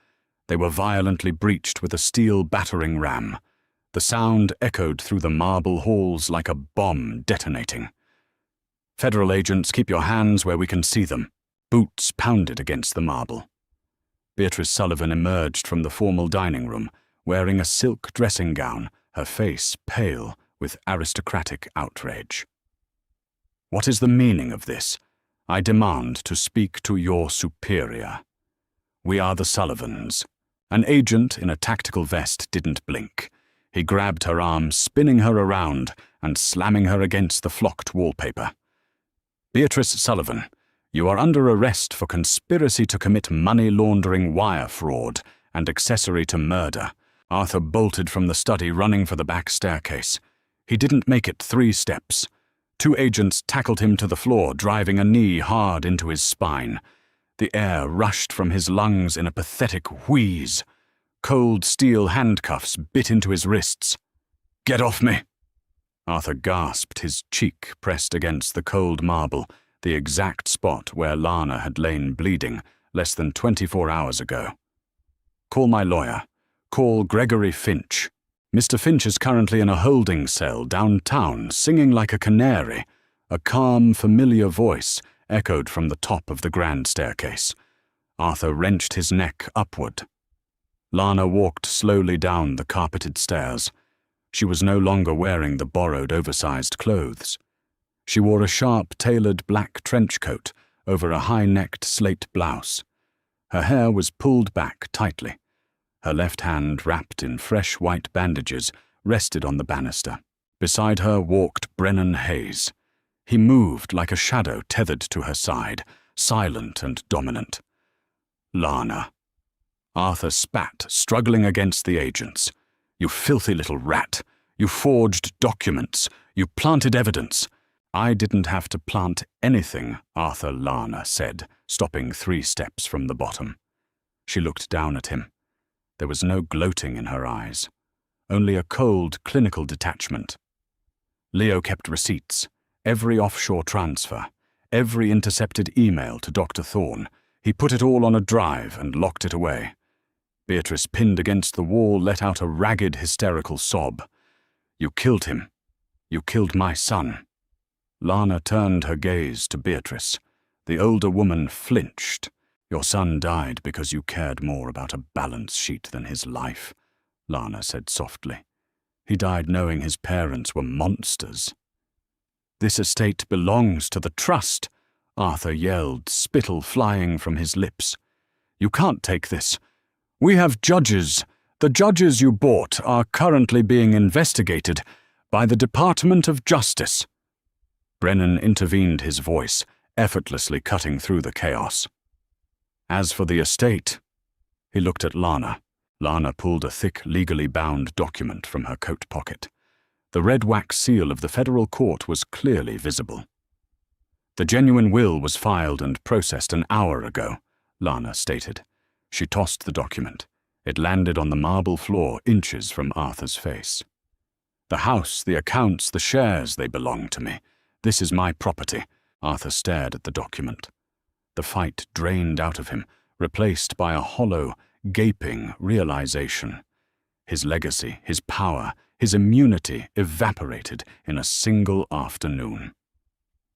They were violently breached with a steel battering ram. The sound echoed through the marble halls like a bomb detonating. "Federal agents, keep your hands where we can see them." Boots pounded against the marble. Beatrice Sullivan emerged from the formal dining room, wearing a silk dressing gown, her face pale with aristocratic outrage. "What is the meaning of this? I demand to speak to your superior. We are the Sullivans." An agent in a tactical vest didn't blink. He grabbed her arm, spinning her around and slamming her against the flocked wallpaper. "Beatrice Sullivan, you are under arrest for conspiracy to commit money laundering wire fraud and accessory to murder." Arthur bolted from the study, running for the back staircase. He didn't make it 3 steps. 2 agents tackled him to the floor, driving a knee hard into his spine. The air rushed from his lungs in a pathetic wheeze. Cold steel handcuffs bit into his wrists. "Get off me!" Arthur gasped, his cheek pressed against the cold marble, the exact spot where Lana had lain bleeding less than 24 hours ago. "Call my lawyer. Call Gregory Finch. Mr. Finch is currently in a holding cell downtown, singing like a canary. A calm, familiar voice echoed from the top of the grand staircase. Arthur wrenched his neck upward. Lana walked slowly down the carpeted stairs. She was no longer wearing the borrowed oversized clothes. She wore a sharp, tailored black trench coat over a high-necked slate blouse. Her hair was pulled back tightly. Her left hand, wrapped in fresh white bandages, rested on the banister. Beside her walked Brennan Hayes. He moved like a shadow tethered to her side, silent and dominant. Lana. Arthur spat, struggling against the agents. You filthy little rat. You forged documents. You planted evidence. I didn't have to plant anything, Arthur, Lana said, stopping 3 steps from the bottom. She looked down at him. There was no gloating in her eyes, only a cold, clinical detachment. Leo kept receipts, every offshore transfer, every intercepted email to Dr. Thorne. He put it all on a drive and locked it away. Beatrice, pinned against the wall, let out a ragged, hysterical sob. You killed him. You killed my son. Lana turned her gaze to Beatrice. The older woman flinched. Your son died because you cared more about a balance sheet than his life, Lana said softly. He died knowing his parents were monsters. This estate belongs to the trust, Arthur yelled, spittle flying from his lips. You can't take this. We have judges. The judges you bought are currently being investigated by the Department of Justice. Brennan intervened, his voice effortlessly cutting through the chaos. As for the estate, he looked at Lana. Lana pulled a thick, legally bound document from her coat pocket. The red wax seal of the federal court was clearly visible. The genuine will was filed and processed an hour ago, Lana stated. She tossed the document. It landed on the marble floor inches from Arthur's face. The house, the accounts, the shares, they belong to me. This is my property. Arthur stared at the document. The fight drained out of him, replaced by a hollow, gaping realization. His legacy, his power, his immunity evaporated in a single afternoon.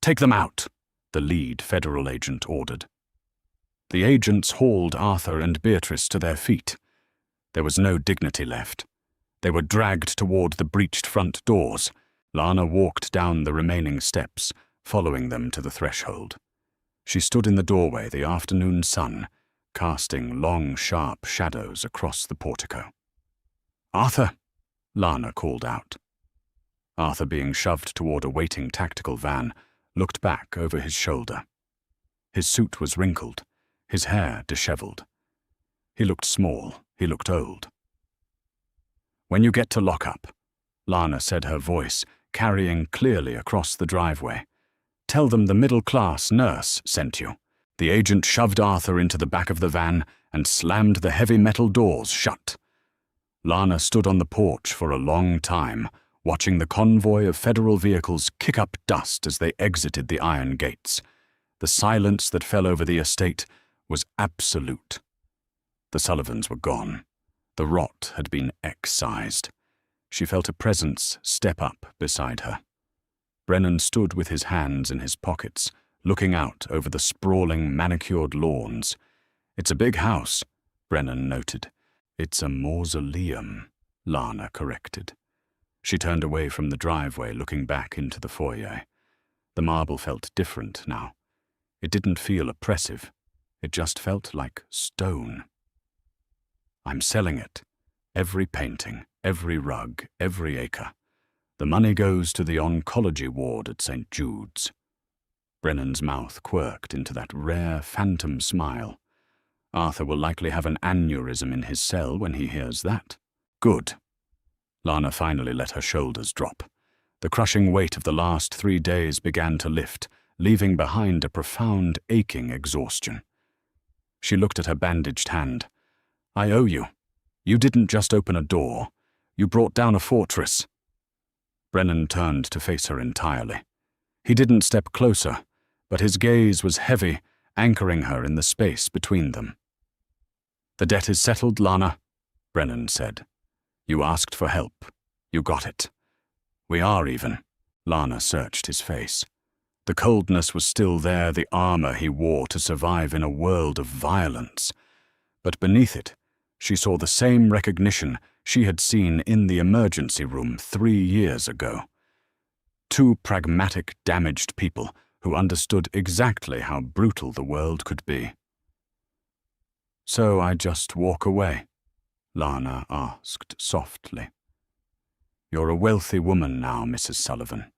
Take them out, the lead federal agent ordered. The agents hauled Arthur and Beatrice to their feet. There was no dignity left. They were dragged toward the breached front doors. Lana walked down the remaining steps, following them to the threshold. She stood in the doorway, the afternoon sun, casting long, sharp shadows across the portico. Arthur, Lana called out. Arthur, being shoved toward a waiting tactical van, looked back over his shoulder. His suit was wrinkled, his hair disheveled. He looked small, he looked old. When you get to lockup, Lana said, her voice carrying clearly across the driveway, tell them the middle-class nurse sent you. The agent shoved Arthur into the back of the van and slammed the heavy metal doors shut. Lana stood on the porch for a long time, watching the convoy of federal vehicles kick up dust as they exited the iron gates. The silence that fell over the estate was absolute. The Sullivans were gone. The rot had been excised. She felt a presence step up beside her. Brennan stood with his hands in his pockets, looking out over the sprawling, manicured lawns. It's a big house, Brennan noted. It's a mausoleum, Lana corrected. She turned away from the driveway, looking back into the foyer. The marble felt different now. It didn't feel oppressive. It just felt like stone. I'm selling it. Every painting, every rug, every acre. The money goes to the oncology ward at St. Jude's. Brennan's mouth quirked into that rare phantom smile. Arthur will likely have an aneurysm in his cell when he hears that. Good. Lana finally let her shoulders drop. The crushing weight of the last 3 days began to lift, leaving behind a profound, aching exhaustion. She looked at her bandaged hand. I owe you. You didn't just open a door. You brought down a fortress. Brennan turned to face her entirely. He didn't step closer, but his gaze was heavy, anchoring her in the space between them. The debt is settled, Lana, Brennan said. You asked for help. You got it. We are even. Lana searched his face. The coldness was still there, the armor he wore to survive in a world of violence. But beneath it, she saw the same recognition she had seen in the emergency room 3 years ago. 2 pragmatic, damaged people who understood exactly how brutal the world could be. "So I just walk away?" Lana asked softly. "You're a wealthy woman now, Mrs. Sullivan.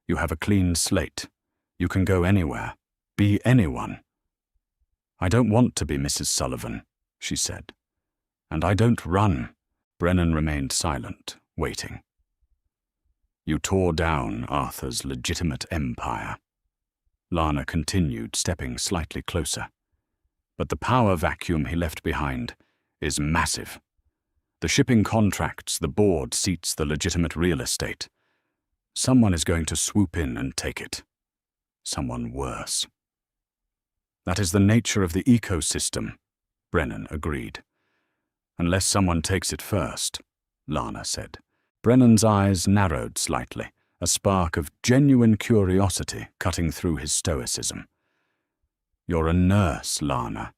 You have a clean slate. You can go anywhere, be anyone." "I don't want to be Mrs. Sullivan," she said. "And I don't run." Brennan remained silent, waiting. "You tore down Arthur's legitimate empire." Lana continued, stepping slightly closer. "But the power vacuum he left behind is massive. The shipping contracts, the board seats the legitimate real estate. Someone is going to swoop in and take it. Someone worse." "That is the nature of the ecosystem," Brennan agreed. "Unless someone takes it first," Lana said. Brennan's eyes narrowed slightly, a spark of genuine curiosity cutting through his stoicism. "You're a nurse, Lana."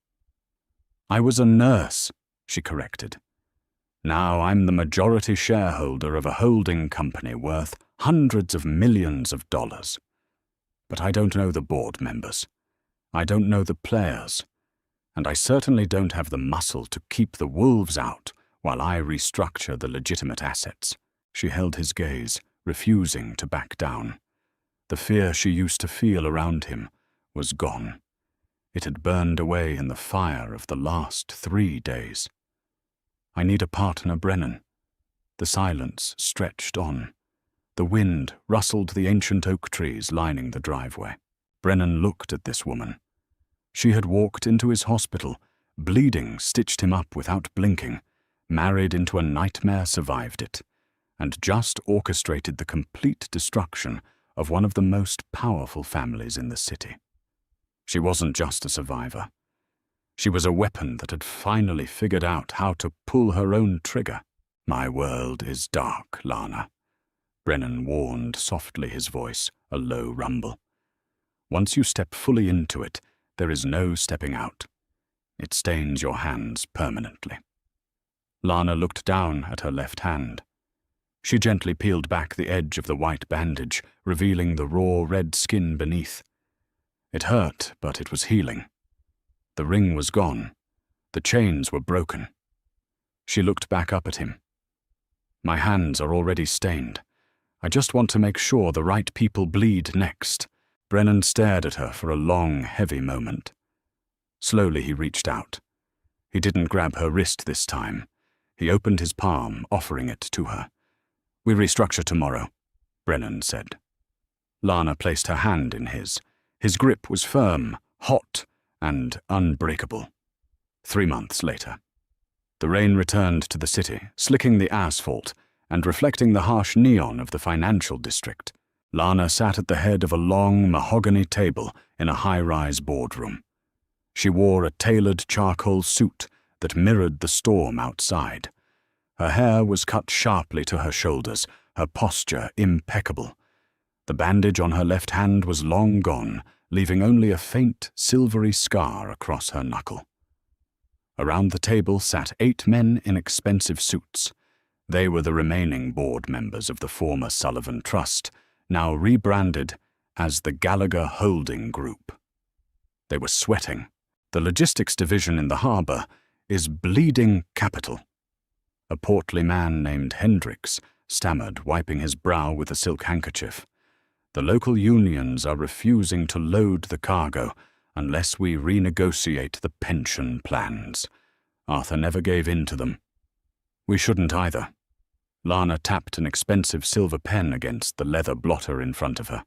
"I was a nurse," she corrected. "Now I'm the majority shareholder of a holding company worth hundreds of millions of dollars. But I don't know the board members. I don't know the players. And I certainly don't have the muscle to keep the wolves out while I restructure the legitimate assets." She held his gaze, refusing to back down. The fear she used to feel around him was gone. It had burned away in the fire of the last 3 days. "I need a partner, Brennan." The silence stretched on. The wind rustled the ancient oak trees lining the driveway. Brennan looked at this woman. She had walked into his hospital, bleeding, stitched him up without blinking, married into a nightmare, survived it, and just orchestrated the complete destruction of one of the most powerful families in the city. She wasn't just a survivor. She was a weapon that had finally figured out how to pull her own trigger. "My world is dark, Lana," Brennan warned softly, his voice a low rumble. "Once you step fully into it, there is no stepping out. It stains your hands permanently." Lana looked down at her left hand. She gently peeled back the edge of the white bandage, revealing the raw red skin beneath. It hurt, but it was healing. The ring was gone. The chains were broken. She looked back up at him. "My hands are already stained. I just want to make sure the right people bleed next." Brennan stared at her for a long, heavy moment. Slowly he reached out. He didn't grab her wrist this time. He opened his palm, offering it to her. "We restructure tomorrow," Brennan said. Lana placed her hand in his. His grip was firm, hot, and unbreakable. 3 months later. The rain returned to the city, slicking the asphalt and reflecting the harsh neon of the financial district. Lana sat at the head of a long mahogany table in a high-rise boardroom. She wore a tailored charcoal suit that mirrored the storm outside. Her hair was cut sharply to her shoulders, her posture impeccable. The bandage on her left hand was long gone, leaving only a faint, silvery scar across her knuckle. Around the table sat 8 men in expensive suits. They were the remaining board members of the former Sullivan Trust, now rebranded as the Gallagher Holding Group. They were sweating. The logistics division in the harbor is bleeding capital. A portly man named Hendricks stammered, wiping his brow with a silk handkerchief. "The local unions are refusing to load the cargo unless we renegotiate the pension plans. Arthur never gave in to them." "We shouldn't either." Lana tapped an expensive silver pen against the leather blotter in front of her.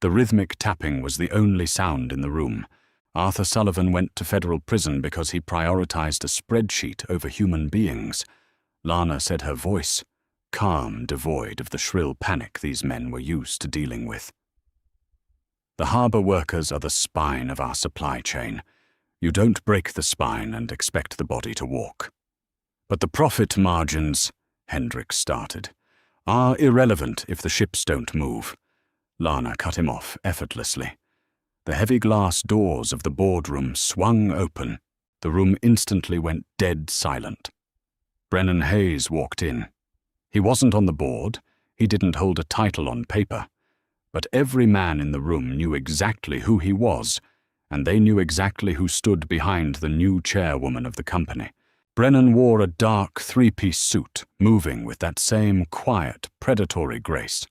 The rhythmic tapping was the only sound in the room. Arthur Sullivan went to federal prison because he prioritized a spreadsheet over human beings. Lana said, her voice calm, devoid of the shrill panic these men were used to dealing with. "The harbor workers are the spine of our supply chain. You don't break the spine and expect the body to walk." "But the profit margins," Hendricks started, "are irrelevant if the ships don't move." Lana cut him off effortlessly. The heavy glass doors of the boardroom swung open. The room instantly went dead silent. Brennan Hayes walked in. He wasn't on the board, he didn't hold a title on paper, but every man in the room knew exactly who he was, and they knew exactly who stood behind the new chairwoman of the company. Brennan wore a dark three-piece suit, moving with that same quiet, predatory grace.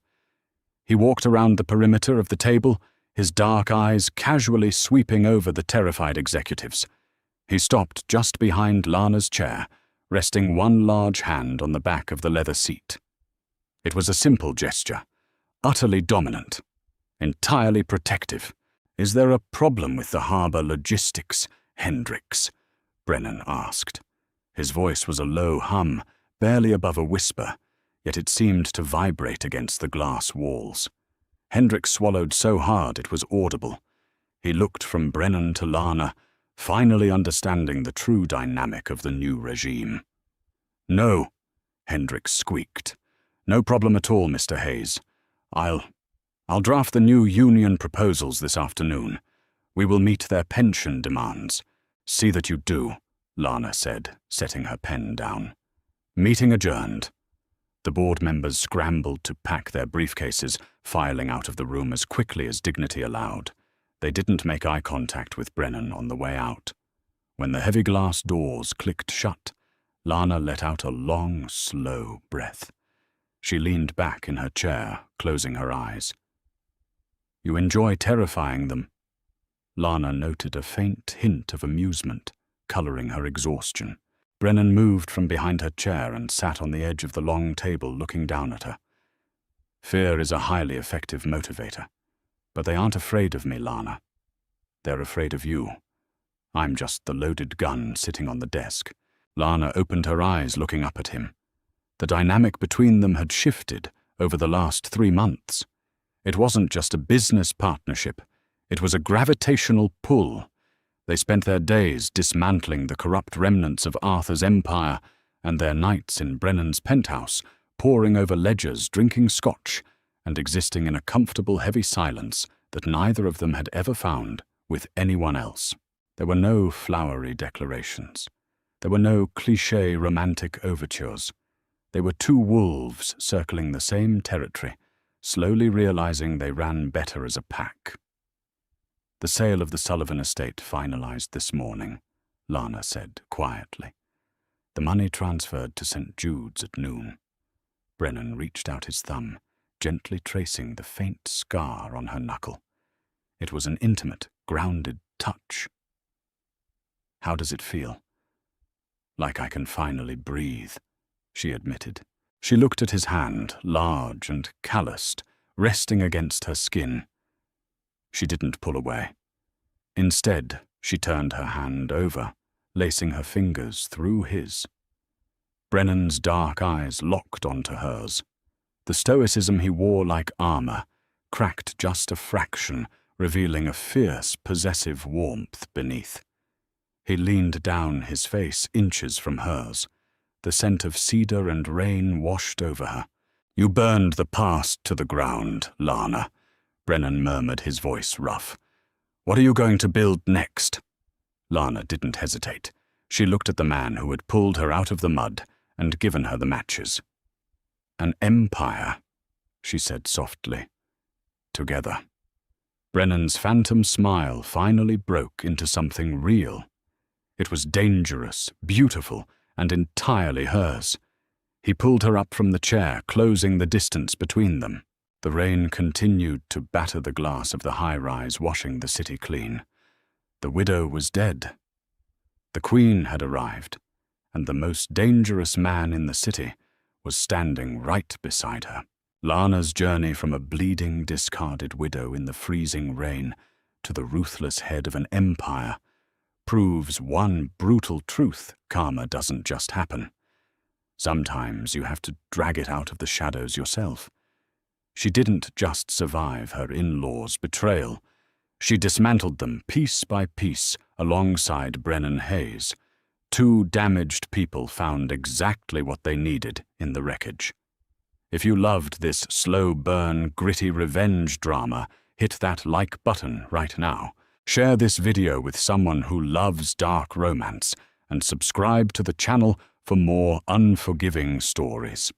He walked around the perimeter of the table, his dark eyes casually sweeping over the terrified executives. He stopped just behind Lana's chair, resting one large hand on the back of the leather seat. It was a simple gesture, utterly dominant, entirely protective. "Is there a problem with the harbor logistics, Hendricks?" Brennan asked. His voice was a low hum, barely above a whisper, yet it seemed to vibrate against the glass walls. Hendricks swallowed so hard it was audible. He looked from Brennan to Lana, finally understanding the true dynamic of the new regime. "No," Hendricks squeaked. "No problem at all, Mr. Hayes. I'll draft the new union proposals this afternoon. We will meet their pension demands. See that you do," Lana said, setting her pen down. Meeting adjourned. The board members scrambled to pack their briefcases, filing out of the room as quickly as dignity allowed. They didn't make eye contact with Brennan on the way out. When the heavy glass doors clicked shut, Lana let out a long, slow breath. She leaned back in her chair, closing her eyes. "You enjoy terrifying them?" Lana noted a faint hint of amusement, coloring her exhaustion. Brennan moved from behind her chair and sat on the edge of the long table looking down at her. "Fear is a highly effective motivator. But they aren't afraid of me, Lana. They're afraid of you. I'm just the loaded gun sitting on the desk." Lana opened her eyes looking up at him. The dynamic between them had shifted over the last 3 months. It wasn't just a business partnership. It was a gravitational pull. They spent their days dismantling the corrupt remnants of Arthur's empire, and their nights in Brennan's penthouse, poring over ledgers, drinking scotch, and existing in a comfortable, heavy silence that neither of them had ever found with anyone else. There were no flowery declarations. There were no cliché romantic overtures. They were two wolves circling the same territory, slowly realizing they ran better as a pack. "The sale of the Sullivan estate finalized this morning," Lana said quietly. "The money transferred to St. Jude's at noon." Brennan reached out his thumb, gently tracing the faint scar on her knuckle. It was an intimate, grounded touch. "How does it feel?" "Like I can finally breathe," she admitted. She looked at his hand, large and calloused, resting against her skin. She didn't pull away. Instead, she turned her hand over, lacing her fingers through his. Brennan's dark eyes locked onto hers. The stoicism he wore like armor, cracked just a fraction, revealing a fierce, possessive warmth beneath. He leaned down, his face inches from hers. The scent of cedar and rain washed over her. "You burned the past to the ground, Lana," Brennan murmured, his voice rough. "What are you going to build next?" Lana didn't hesitate. She looked at the man who had pulled her out of the mud and given her the matches. "An empire," she said softly. "Together." Brennan's phantom smile finally broke into something real. It was dangerous, beautiful, and entirely hers. He pulled her up from the chair, closing the distance between them. The rain continued to batter the glass of the high-rise, washing the city clean. The widow was dead. The queen had arrived, and the most dangerous man in the city was standing right beside her. Lana's journey from a bleeding, discarded widow in the freezing rain to the ruthless head of an empire proves one brutal truth: karma doesn't just happen. Sometimes you have to drag it out of the shadows yourself. She didn't just survive her in-laws' betrayal. She dismantled them piece by piece alongside Brennan Hayes. Two damaged people found exactly what they needed in the wreckage. If you loved this slow burn, gritty revenge drama, hit that like button right now. Share this video with someone who loves dark romance, and subscribe to the channel for more unforgiving stories.